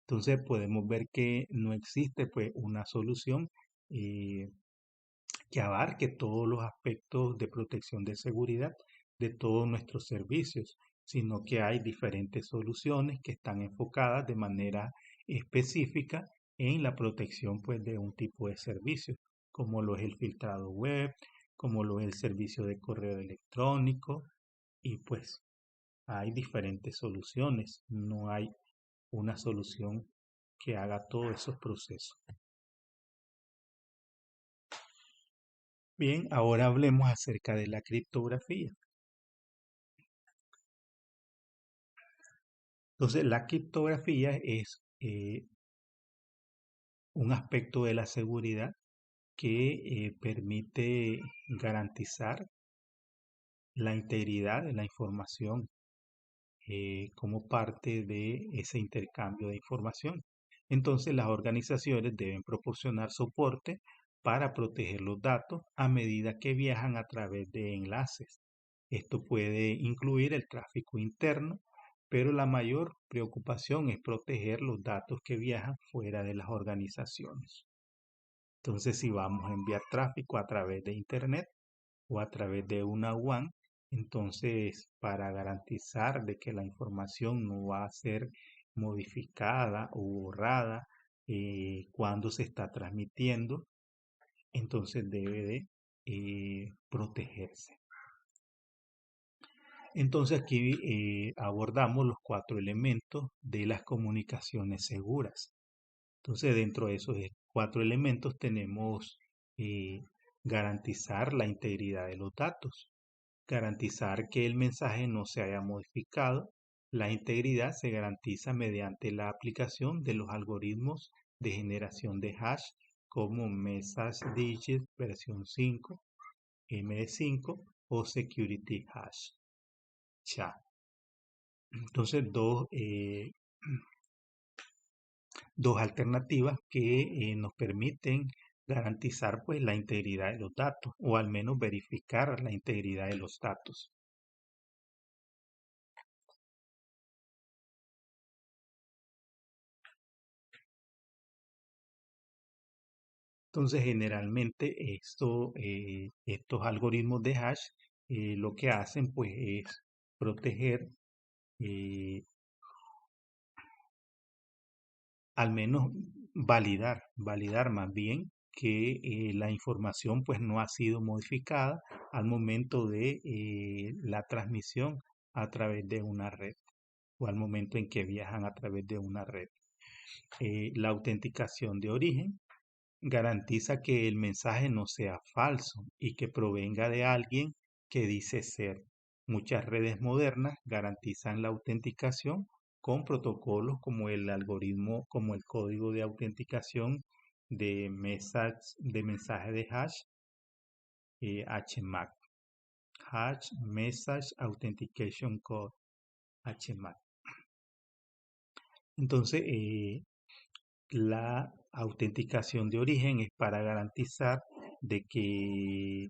Entonces podemos ver que no existe pues una solución eh, que abarque todos los aspectos de protección de seguridad de todos nuestros servicios, sino que hay diferentes soluciones que están enfocadas de manera específica en la protección pues de un tipo de servicio, como lo es el filtrado web, como lo es el servicio de correo electrónico y pues hay diferentes soluciones, no hay una solución que haga todos esos procesos. Bien, ahora hablemos acerca de la criptografía. Entonces, la criptografía es un aspecto de la seguridad que permite garantizar la integridad de la información como parte de ese intercambio de información. Entonces, las organizaciones deben proporcionar soporte para proteger los datos a medida que viajan a través de enlaces. Esto puede incluir el tráfico interno pero la mayor preocupación es proteger los datos que viajan fuera de las organizaciones. Entonces, si vamos a enviar tráfico a través de Internet o a través de una WAN, entonces para garantizar de que la información no va a ser modificada o borrada cuando se está transmitiendo, entonces debe de protegerse. Entonces aquí abordamos los 4 elementos de las comunicaciones seguras. Entonces dentro de esos 4 elementos tenemos eh, garantizar la integridad de los datos, garantizar que el mensaje no se haya modificado. La integridad se garantiza mediante la aplicación de los algoritmos de generación de hash como Message Digit versión 5, MD5 o Security Hash. Entonces, dos alternativas que nos permiten garantizar pues la integridad de los datos o al menos verificar la integridad de los datos. Entonces, generalmente estos algoritmos de hash lo que hacen pues es proteger, eh, al menos validar más bien que la información pues no ha sido modificada al momento de la transmisión a través de una red o al momento en que viajan a través de una red. La autenticación de origen garantiza que el mensaje no sea falso y que provenga de alguien que dice ser. Muchas redes modernas garantizan la autenticación con protocolos como el algoritmo, como el código de autenticación de mensaje de hash, HMAC, Hash Message Authentication Code, HMAC. Entonces, la autenticación de origen es para garantizar de que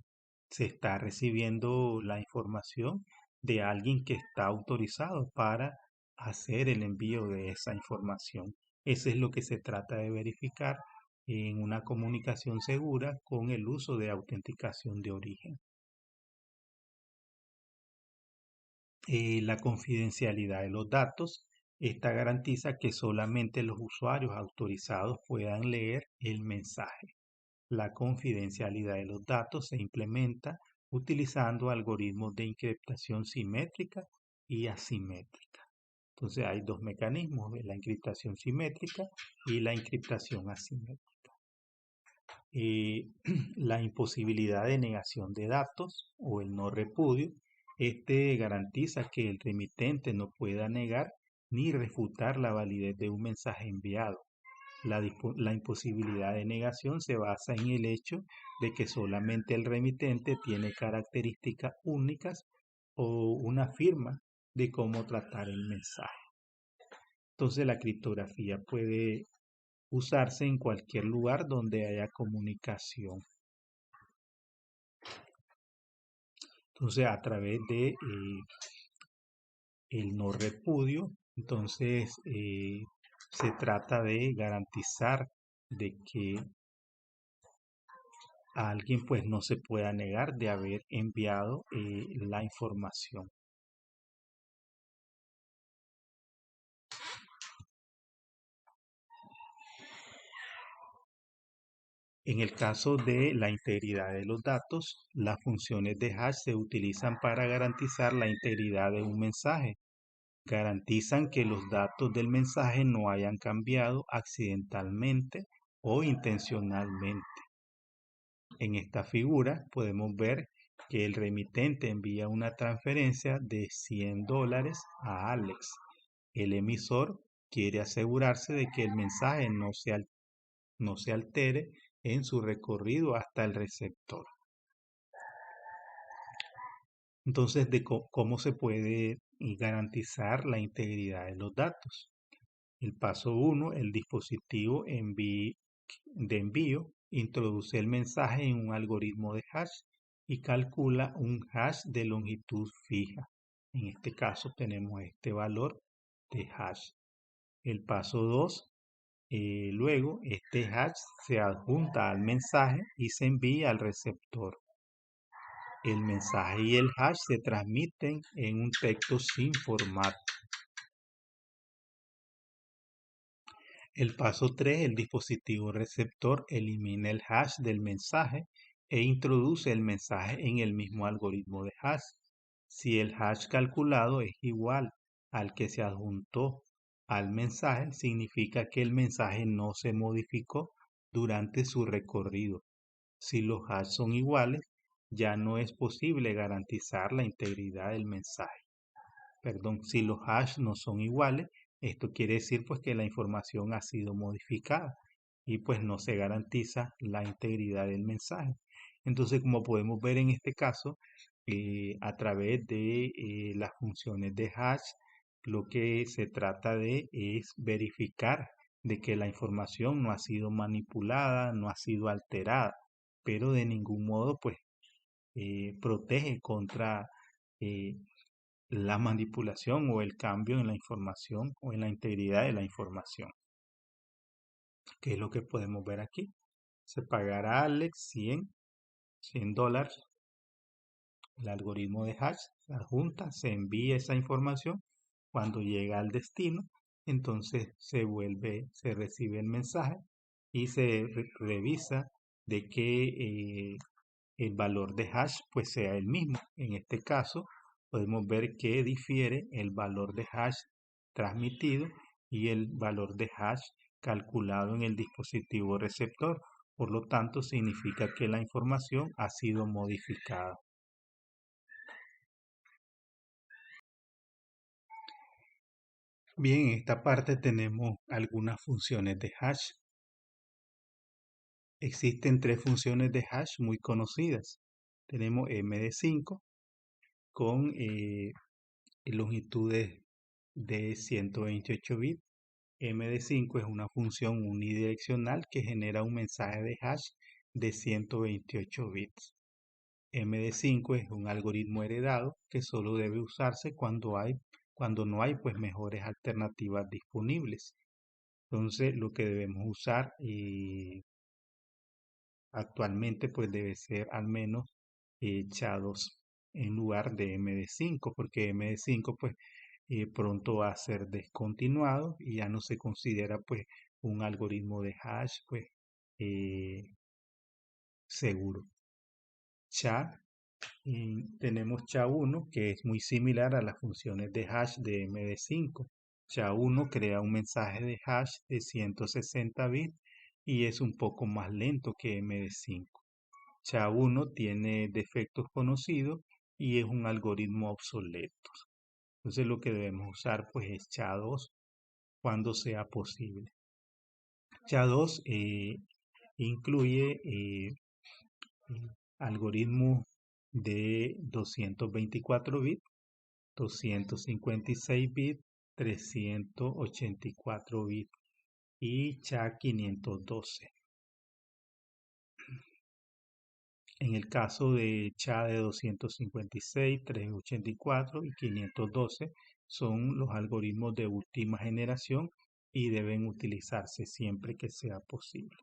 se está recibiendo la información de alguien que está autorizado para hacer el envío de esa información. Eso es lo que se trata de verificar en una comunicación segura con el uso de autenticación de origen. La confidencialidad de los datos. Esta garantiza que solamente los usuarios autorizados puedan leer el mensaje. La confidencialidad de los datos se implementa utilizando algoritmos de encriptación simétrica y asimétrica. Entonces hay dos mecanismos, la encriptación simétrica y la encriptación asimétrica. La imposibilidad de negación de datos o el no repudio. Este garantiza que el remitente no pueda negar ni refutar la validez de un mensaje enviado. La imposibilidad de negación se basa en el hecho de que solamente el remitente tiene características únicas o una firma de cómo tratar el mensaje. Entonces la criptografía puede usarse en cualquier lugar donde haya comunicación. Entonces a través de el no repudio, entonces se trata de garantizar de que a alguien pues no se pueda negar de haber enviado la información. En el caso de la integridad de los datos, las funciones de hash se utilizan para garantizar la integridad de un mensaje. Garantizan que los datos del mensaje no hayan cambiado accidentalmente o intencionalmente. En esta figura podemos ver que el remitente envía una transferencia de $100 a Alex. El emisor quiere asegurarse de que el mensaje no se altere en su recorrido hasta el receptor. Entonces, ¿cómo se puede garantizar la integridad de los datos? El paso 1, el dispositivo de envío introduce el mensaje en un algoritmo de hash y calcula un hash de longitud fija. En este caso tenemos este valor de hash. El paso 2, luego este hash se adjunta al mensaje y se envía al receptor. El mensaje y el hash se transmiten en un texto sin formato. El paso 3, el dispositivo receptor elimina el hash del mensaje e introduce el mensaje en el mismo algoritmo de hash. Si el hash calculado es igual al que se adjuntó al mensaje, significa que el mensaje no se modificó durante su recorrido. Si los hash son iguales, ya no es posible garantizar la integridad del mensaje. Perdón, si los hash no son iguales, esto quiere decir pues que la información ha sido modificada y pues no se garantiza la integridad del mensaje. Entonces, como podemos ver en este caso, a través de las funciones de hash, lo que se trata de es verificar de que la información no ha sido manipulada, no ha sido alterada, pero de ningún modo pues protege contra eh, la manipulación o el cambio en la información o en la integridad de la información, que es lo que podemos ver aquí. Se pagará a Alex $100. El algoritmo de hash se adjunta, se envía esa información. Cuando llega al destino, entonces se recibe el mensaje y se revisa de que el valor de hash pues sea el mismo. En este caso podemos ver que difiere el valor de hash transmitido y el valor de hash calculado en el dispositivo receptor. Por lo tanto, significa que la información ha sido modificada. Bien, en esta parte tenemos algunas funciones de hash. Existen tres funciones de hash muy conocidas. Tenemos MD5 con longitudes de 128 bits. MD5 es una función unidireccional que genera un mensaje de hash de 128 bits. MD5 es un algoritmo heredado que solo debe usarse cuando no hay pues mejores alternativas disponibles. Entonces lo que debemos usar actualmente pues debe ser al menos SHA-2 en lugar de MD5, porque MD5 pues pronto va a ser descontinuado y ya no se considera pues un algoritmo de hash pues eh, seguro. SHA, tenemos SHA-1 que es muy similar a las funciones de hash de MD5. SHA-1 crea un mensaje de hash de 160 bits y es un poco más lento que MD5. SHA-1 tiene defectos conocidos y es un algoritmo obsoleto. Entonces lo que debemos usar pues es SHA-2 cuando sea posible. SHA-2 incluye algoritmos de 224 bits, 256 bits, 384 bits y SHA-512. En el caso de SHA de 256, 384 y 512 son los algoritmos de última generación y deben utilizarse siempre que sea posible.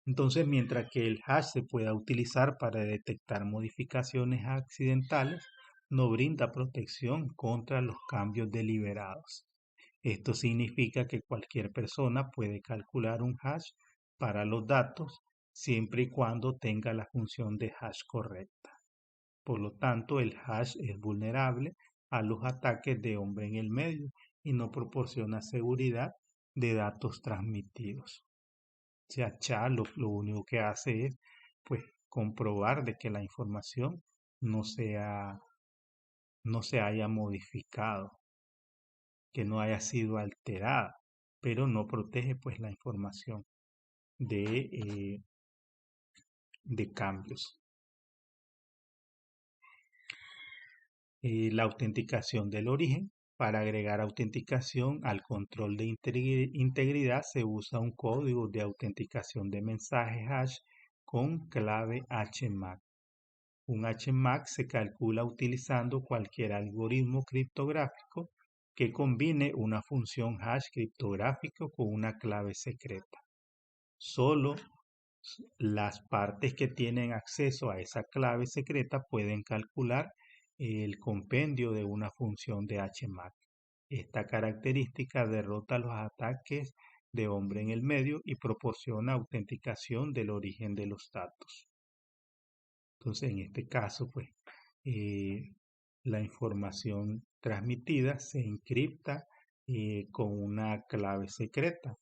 Entonces, mientras que el hash se pueda utilizar para detectar modificaciones accidentales, no brinda protección contra los cambios deliberados. Esto significa que cualquier persona puede calcular un hash para los datos siempre y cuando tenga la función de hash correcta. Por lo tanto, el hash es vulnerable a los ataques de hombre en el medio y no proporciona seguridad de datos transmitidos. O sea, SHA lo único que hace es pues comprobar de que la información no no se haya modificado, que no haya sido alterada, pero no protege pues la información de, de cambios. La autenticación del origen. Para agregar autenticación al control de integridad se usa un código de autenticación de mensaje hash con clave HMAC. Un HMAC se calcula utilizando cualquier algoritmo criptográfico que combine una función hash criptográfico con una clave secreta. Solo las partes que tienen acceso a esa clave secreta pueden calcular el compendio de una función de HMAC. Esta característica derrota los ataques de hombre en el medio y proporciona autenticación del origen de los datos. Entonces, en este caso, pues, eh, la información transmitida se encripta con una clave secreta.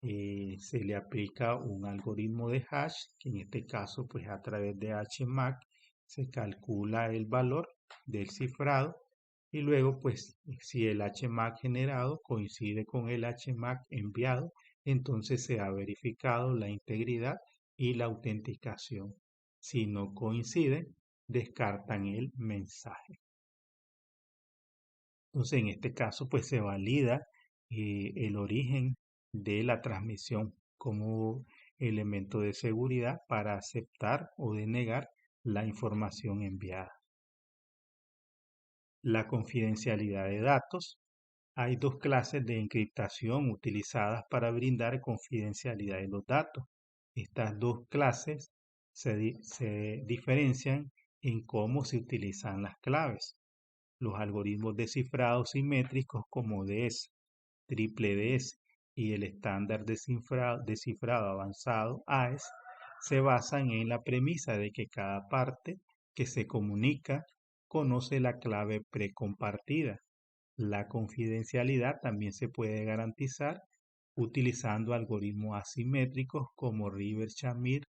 Se le aplica un algoritmo de hash, que en este caso, pues a través de HMAC se calcula el valor del cifrado y luego, pues, si el HMAC generado coincide con el HMAC enviado, entonces se ha verificado la integridad y la autenticación. Si no coinciden, descartan el mensaje. Entonces, en este caso, pues se valida el origen de la transmisión como elemento de seguridad para aceptar o denegar la información enviada. La confidencialidad de datos. Hay dos clases de encriptación utilizadas para brindar confidencialidad de los datos. Estas dos clases se diferencian en cómo se utilizan las claves. Los algoritmos de cifrado simétricos como DS, triple DS y el estándar de cifrado avanzado AES se basan en la premisa de que cada parte que se comunica conoce la clave precompartida. La confidencialidad también se puede garantizar utilizando algoritmos asimétricos como River-Shamir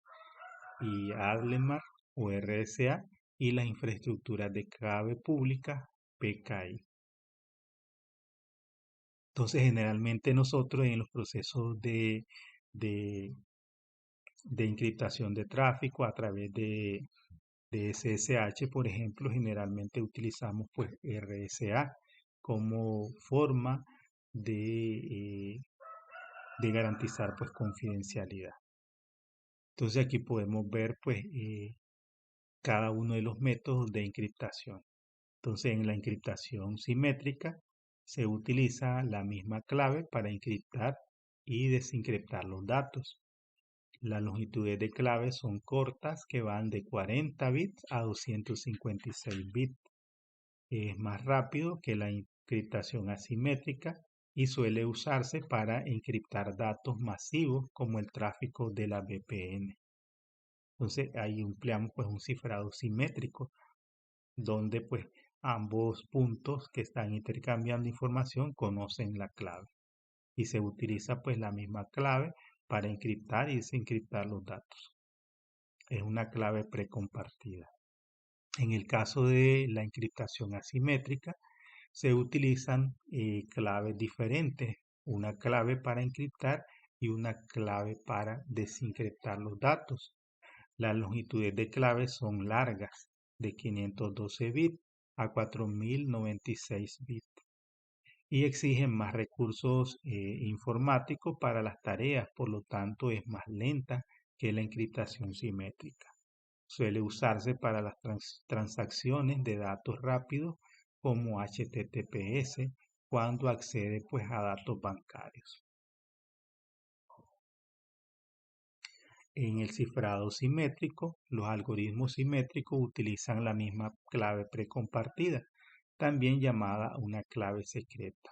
y Adlemar o RSA y las infraestructuras de clave pública PKI. Entonces, generalmente nosotros en los procesos de, de encriptación de tráfico a través de SSH, por ejemplo, generalmente utilizamos pues RSA como forma de, de garantizar pues confidencialidad. Entonces aquí podemos ver pues cada uno de los métodos de encriptación. Entonces en la encriptación simétrica se utiliza la misma clave para encriptar y desencriptar los datos. Las longitudes de clave son cortas que van de 40 bits a 256 bits. Es más rápido que la encriptación asimétrica y suele usarse para encriptar datos masivos como el tráfico de la VPN. Entonces ahí empleamos pues un cifrado simétrico donde pues ambos puntos que están intercambiando información conocen la clave y se utiliza pues la misma clave para encriptar y desencriptar los datos. Es una clave precompartida. En el caso de la encriptación asimétrica, se utilizan claves diferentes, una clave para encriptar y una clave para desencriptar los datos. Las longitudes de clave son largas, de 512 bits a 4096 bits, y exigen más recursos informáticos para las tareas, por lo tanto es más lenta que la encriptación simétrica. Suele usarse para las transacciones de datos rápidos como HTTPS cuando accede pues a datos bancarios. En el cifrado simétrico, los algoritmos simétricos utilizan la misma clave precompartida, también llamada una clave secreta,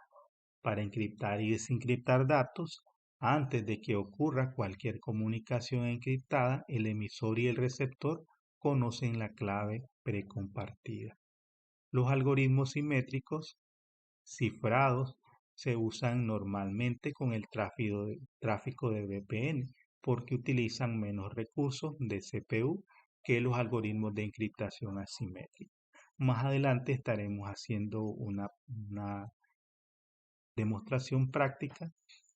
para encriptar y desencriptar datos. Antes de que ocurra cualquier comunicación encriptada, el emisor y el receptor conocen la clave precompartida. Los algoritmos simétricos cifrados se usan normalmente con el tráfico de VPN porque utilizan menos recursos de CPU que los algoritmos de encriptación asimétrica. Más adelante estaremos haciendo una demostración práctica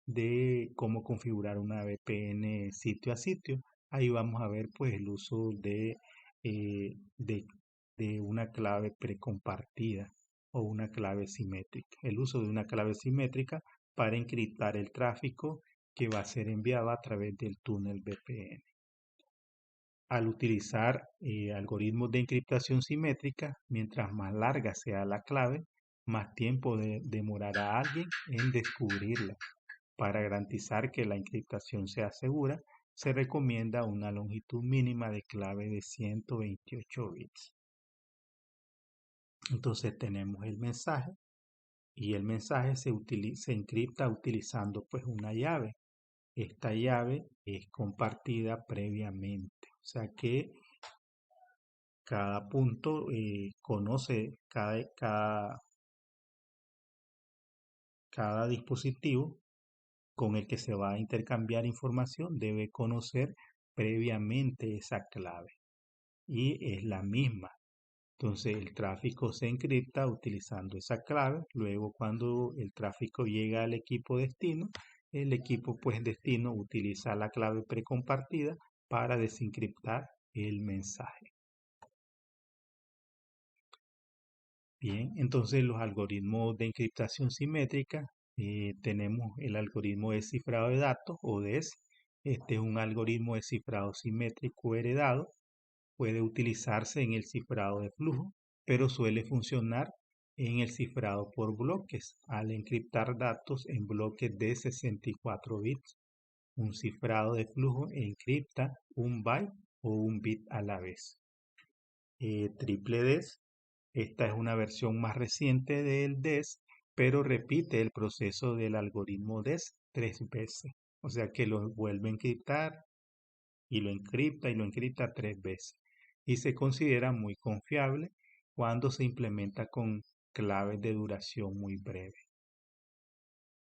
de cómo configurar una VPN sitio a sitio. Ahí vamos a ver pues el uso eh, de, de una clave precompartida o una clave simétrica. El uso de una clave simétrica para encriptar el tráfico que va a ser enviado a través del túnel VPN. Al utilizar algoritmos de encriptación simétrica, mientras más larga sea la clave, más tiempo demorará alguien en descubrirla. Para garantizar que la encriptación sea segura, se recomienda una longitud mínima de clave de 128 bits. Entonces tenemos el mensaje y el mensaje se encripta utilizando pues una llave. Esta llave es compartida previamente, o sea que cada punto conoce cada dispositivo con el que se va a intercambiar información debe conocer previamente esa clave y es la misma. Entonces el tráfico se encripta utilizando esa clave. Luego cuando el tráfico llega al equipo destino, el equipo pues destino utiliza la clave precompartida para desencriptar el mensaje. Bien, entonces los algoritmos de encriptación simétrica, tenemos el algoritmo de cifrado de datos o DES. Este es un algoritmo de cifrado simétrico heredado. Puede utilizarse en el cifrado de flujo, pero suele funcionar en el cifrado por bloques al encriptar datos en bloques de 64 bits. Un cifrado de flujo encripta un byte o un bit a la vez. Triple DES. Esta es una versión más reciente del DES, pero repite el proceso del algoritmo DES 3 veces. O sea que lo vuelve a encriptar y lo encripta 3 veces. Y se considera muy confiable cuando se implementa con claves de duración muy breve.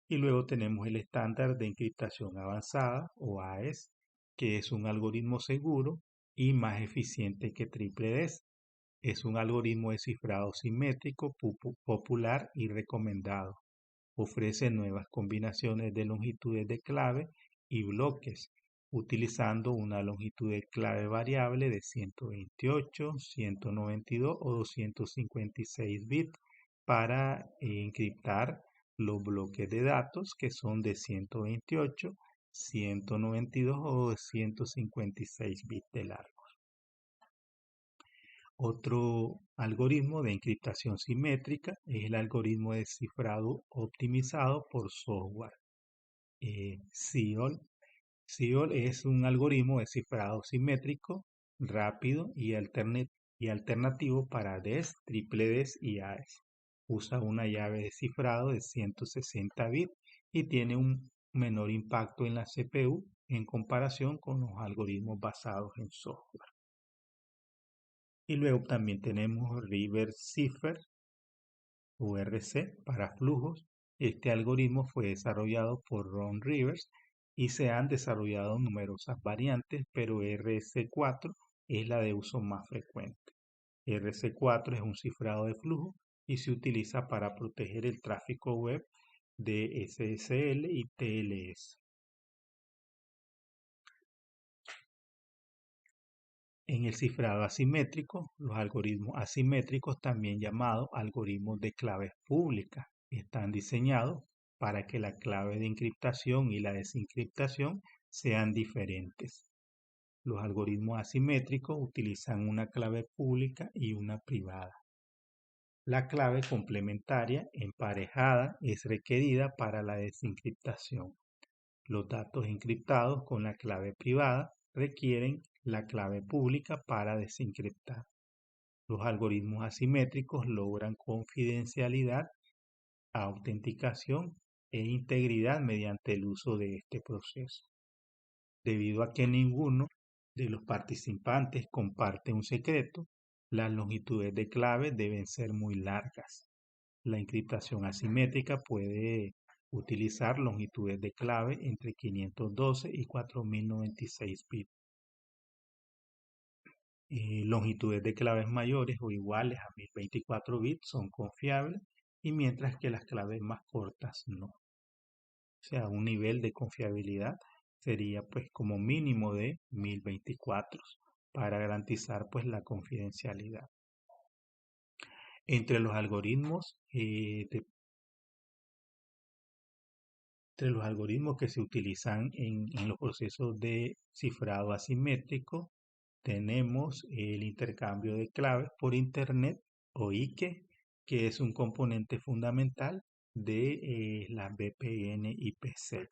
Y luego tenemos el estándar de encriptación avanzada o AES, que es un algoritmo seguro y más eficiente que triple DES. Es un algoritmo de cifrado simétrico popular y recomendado. Ofrece nuevas combinaciones de longitudes de clave y bloques, utilizando una longitud de clave variable de 128, 192 o 256 bits para encriptar los bloques de datos que son de 128, 192 o 256 bits de largo. Otro algoritmo de encriptación simétrica es el algoritmo de cifrado optimizado por software. SEAL. SEAL es un algoritmo de cifrado simétrico, rápido y alternativo para DES, triple DES y AES. Usa una llave de cifrado de 160 bits y tiene un menor impacto en la CPU en comparación con los algoritmos basados en software. Y luego también tenemos Reverse Cipher o RC para flujos. Este algoritmo fue desarrollado por Ron Rivers y se han desarrollado numerosas variantes, pero RC4 es la de uso más frecuente. RC4 es un cifrado de flujo y se utiliza para proteger el tráfico web de SSL y TLS. En el cifrado asimétrico, los algoritmos asimétricos, también llamados algoritmos de claves públicas, están diseñados para que la clave de encriptación y la desencriptación sean diferentes. Los algoritmos asimétricos utilizan una clave pública y una privada. La clave complementaria emparejada es requerida para la desencriptación. Los datos encriptados con la clave privada requieren la clave pública para desencriptar. Los algoritmos asimétricos logran confidencialidad, autenticación e integridad mediante el uso de este proceso. Debido a que ninguno de los participantes comparte un secreto, las longitudes de clave deben ser muy largas. La encriptación asimétrica puede utilizar longitudes de clave entre 512 y 4096 bits. Longitudes de claves mayores o iguales a 1024 bits son confiables y mientras que las claves más cortas no. O sea, un nivel de confiabilidad sería pues como mínimo de 1024 para garantizar pues la confidencialidad. Entre los algoritmos que se utilizan en los procesos de cifrado asimétrico, tenemos el intercambio de claves por Internet o IKE, que es un componente fundamental de la VPN IPsec.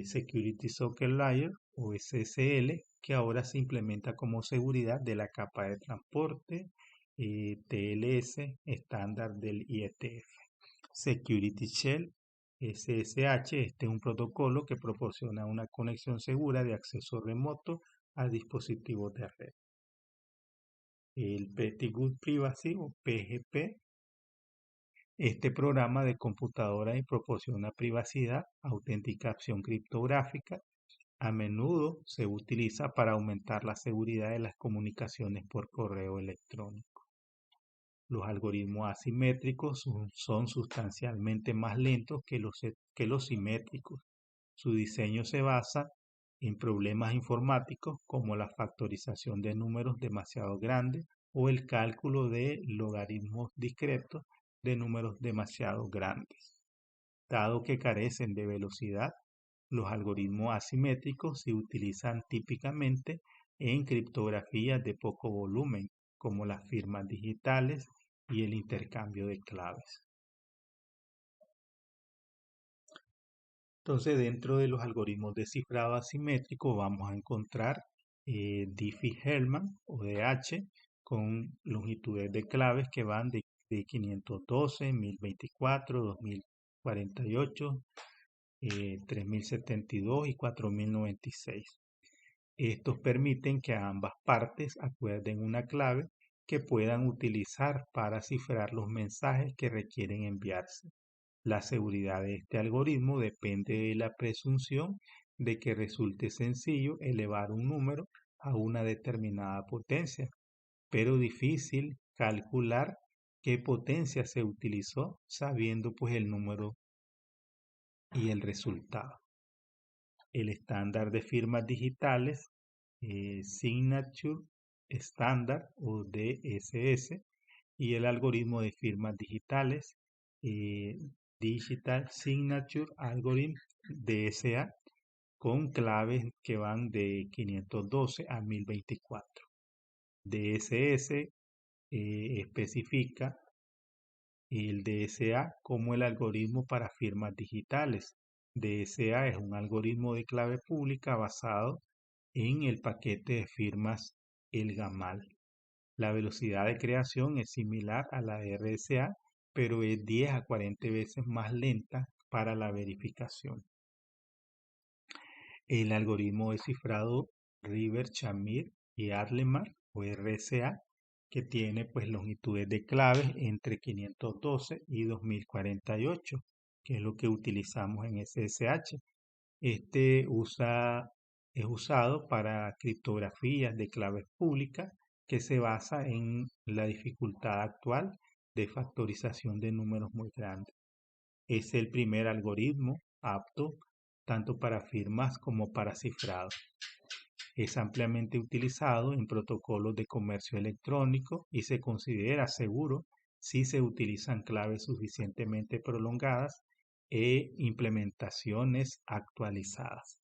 Security Socket Layer o SSL, que ahora se implementa como seguridad de la capa de transporte TLS estándar del IETF. Security Shell SSH, este es un protocolo que proporciona una conexión segura de acceso remoto a dispositivos de red. El Pretty Good Privacy o PGP, este programa de computadora y proporciona privacidad, autenticación criptográfica. A menudo se utiliza para aumentar la seguridad de las comunicaciones por correo electrónico. Los algoritmos asimétricos son sustancialmente más lentos que los simétricos. Su diseño se basa en problemas informáticos como la factorización de números demasiado grandes o el cálculo de logaritmos discretos de números demasiado grandes. Dado que carecen de velocidad, los algoritmos asimétricos se utilizan típicamente en criptografías de poco volumen, como las firmas digitales y el intercambio de claves. Entonces, dentro de los algoritmos de cifrado asimétrico vamos a encontrar Diffie-Hellman o DH con longitudes de claves que van de 512, 1024, 2048, 3072 y 4096. Estos permiten que ambas partes acuerden una clave que puedan utilizar para cifrar los mensajes que requieren enviarse. La seguridad de este algoritmo depende de la presunción de que resulte sencillo elevar un número a una determinada potencia, pero difícil calcular qué potencia se utilizó sabiendo pues el número y el resultado. El estándar de firmas digitales Signature Standard o DSS y el algoritmo de firmas digitales Digital Signature Algorithm DSA con claves que van de 512 a 1024. DSS especifica el DSA como el algoritmo para firmas digitales. DSA es un algoritmo de clave pública basado en el paquete de firmas El Gamal. La velocidad de creación es similar a la de RSA, pero es 10 a 40 veces más lenta para la verificación. El algoritmo de cifrado River-Shamir y Adlemar o RSA, que tiene pues longitudes de claves entre 512 y 2048, que es lo que utilizamos en SSH. Este es usado para criptografías de claves públicas que se basa en la dificultad actual de factorización de números muy grandes. Es el primer algoritmo apto tanto para firmas como para cifrado. Es ampliamente utilizado en protocolos de comercio electrónico y se considera seguro si se utilizan claves suficientemente prolongadas e implementaciones actualizadas.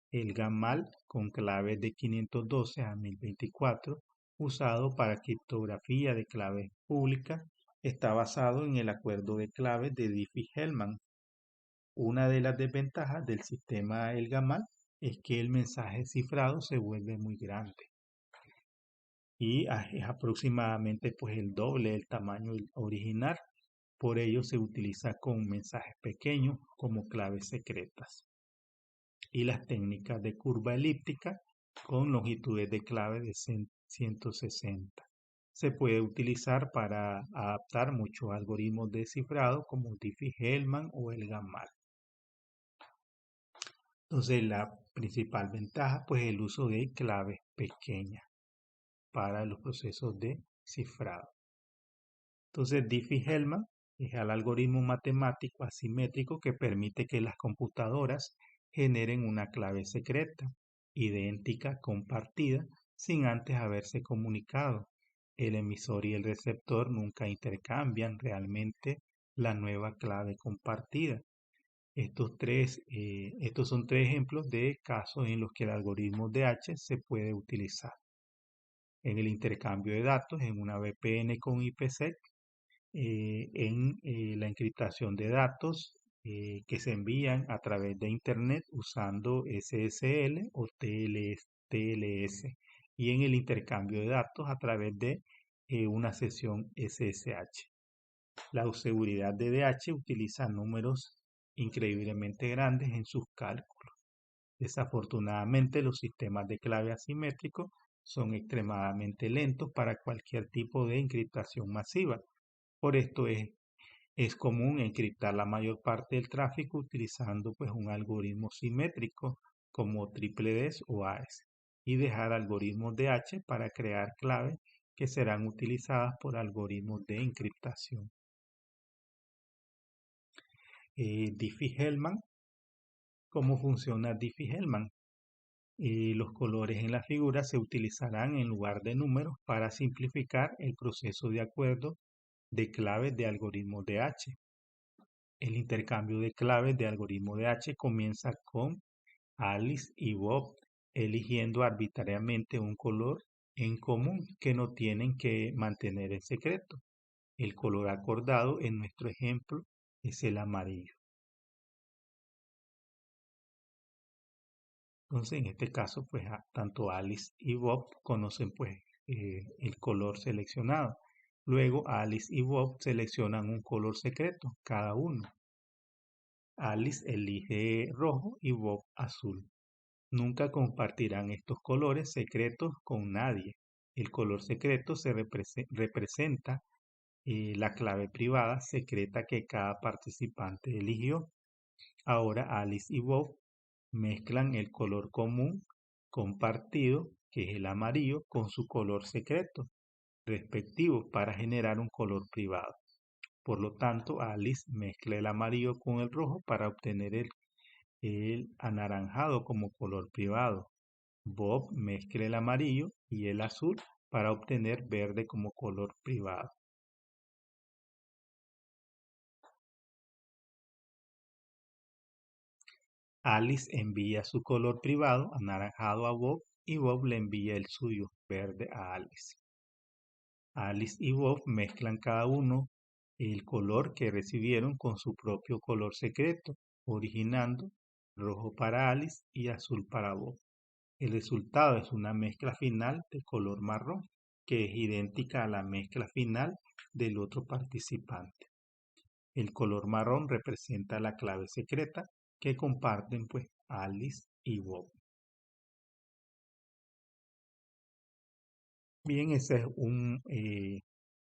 El GAMAL con claves de 512 a 1024, usado para criptografía de claves públicas, está basado en el acuerdo de claves de Diffie-Hellman. Una de las desventajas del sistema El GAMAL es que el mensaje cifrado se vuelve muy grande y es aproximadamente pues el doble del tamaño original. Por ello se utiliza con mensajes pequeños como claves secretas. Y las técnicas de curva elíptica con longitudes de clave de 160. Se puede utilizar para adaptar muchos algoritmos de cifrado como Diffie-Hellman o el GAMAL. Entonces la principal ventaja pues el uso de claves pequeñas para los procesos de cifrado. Entonces Diffie-Hellman es el algoritmo matemático asimétrico que permite que las computadoras generen una clave secreta, idéntica, compartida, sin antes haberse comunicado. El emisor y el receptor nunca intercambian realmente la nueva clave compartida. Estos son tres ejemplos de casos en los que el algoritmo DH se puede utilizar. en el intercambio de datos, en una VPN con IPsec, en la encriptación de datos que se envían a través de Internet usando SSL o TLS y en el intercambio de datos a través de una sesión SSH. La seguridad de DH utiliza números increíblemente grandes en sus cálculos. Desafortunadamente, los sistemas de clave asimétrico son extremadamente lentos para cualquier tipo de encriptación masiva. Por esto es común encriptar la mayor parte del tráfico utilizando pues un algoritmo simétrico como TripleDES o AES y dejar algoritmos de H para crear claves que serán utilizadas por algoritmos de encriptación. Diffie-Hellman. ¿Cómo funciona Diffie-Hellman? Los colores en la figura se utilizarán en lugar de números para simplificar el proceso de acuerdo de claves de algoritmos de H. El intercambio de claves de algoritmo de H comienza con Alice y Bob eligiendo arbitrariamente un color en común que no tienen que mantener en secreto. El color acordado en nuestro ejemplo es el amarillo. Entonces, en este caso, pues tanto Alice y Bob conocen pues el color seleccionado. Luego Alice y Bob seleccionan un color secreto, cada uno. Alice elige rojo y Bob azul. Nunca compartirán estos colores secretos con nadie. El color secreto se representa la clave privada secreta que cada participante eligió. Ahora Alice y Bob mezclan el color común compartido, que es el amarillo, con su color secreto respectivo para generar un color privado. Por lo tanto, Alice mezcla el amarillo con el rojo para obtener el anaranjado como color privado. Bob mezcla el amarillo y el azul para obtener verde como color privado. Alice envía su color privado anaranjado a Bob y Bob le envía el suyo verde a Alice. Alice y Bob mezclan cada uno el color que recibieron con su propio color secreto, originando rojo para Alice y azul para Bob. El resultado es una mezcla final de color marrón, que es idéntica a la mezcla final del otro participante. El color marrón representa la clave secreta que comparten pues Alice y Bob. Bien,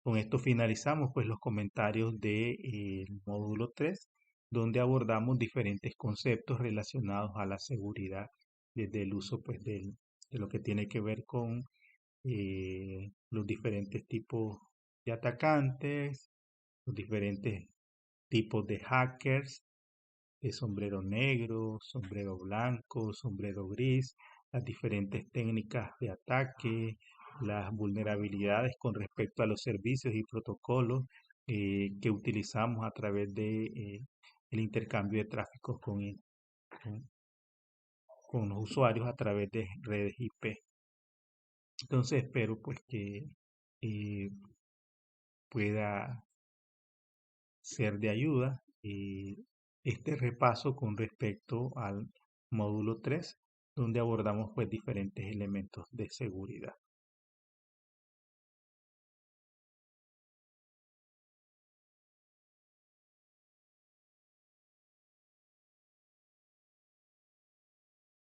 con esto finalizamos pues los comentarios del módulo 3, donde abordamos diferentes conceptos relacionados a la seguridad desde el uso pues de lo que tiene que ver con los diferentes tipos de atacantes, los diferentes tipos de hackers, de sombrero negro, sombrero blanco, sombrero gris, las diferentes técnicas de ataque, las vulnerabilidades con respecto a los servicios y protocolos que utilizamos a través de el intercambio de tráfico con, con los usuarios a través de redes IP. Entonces espero pues que eh, pueda ser de ayuda este repaso con respecto al módulo 3, donde abordamos pues diferentes elementos de seguridad.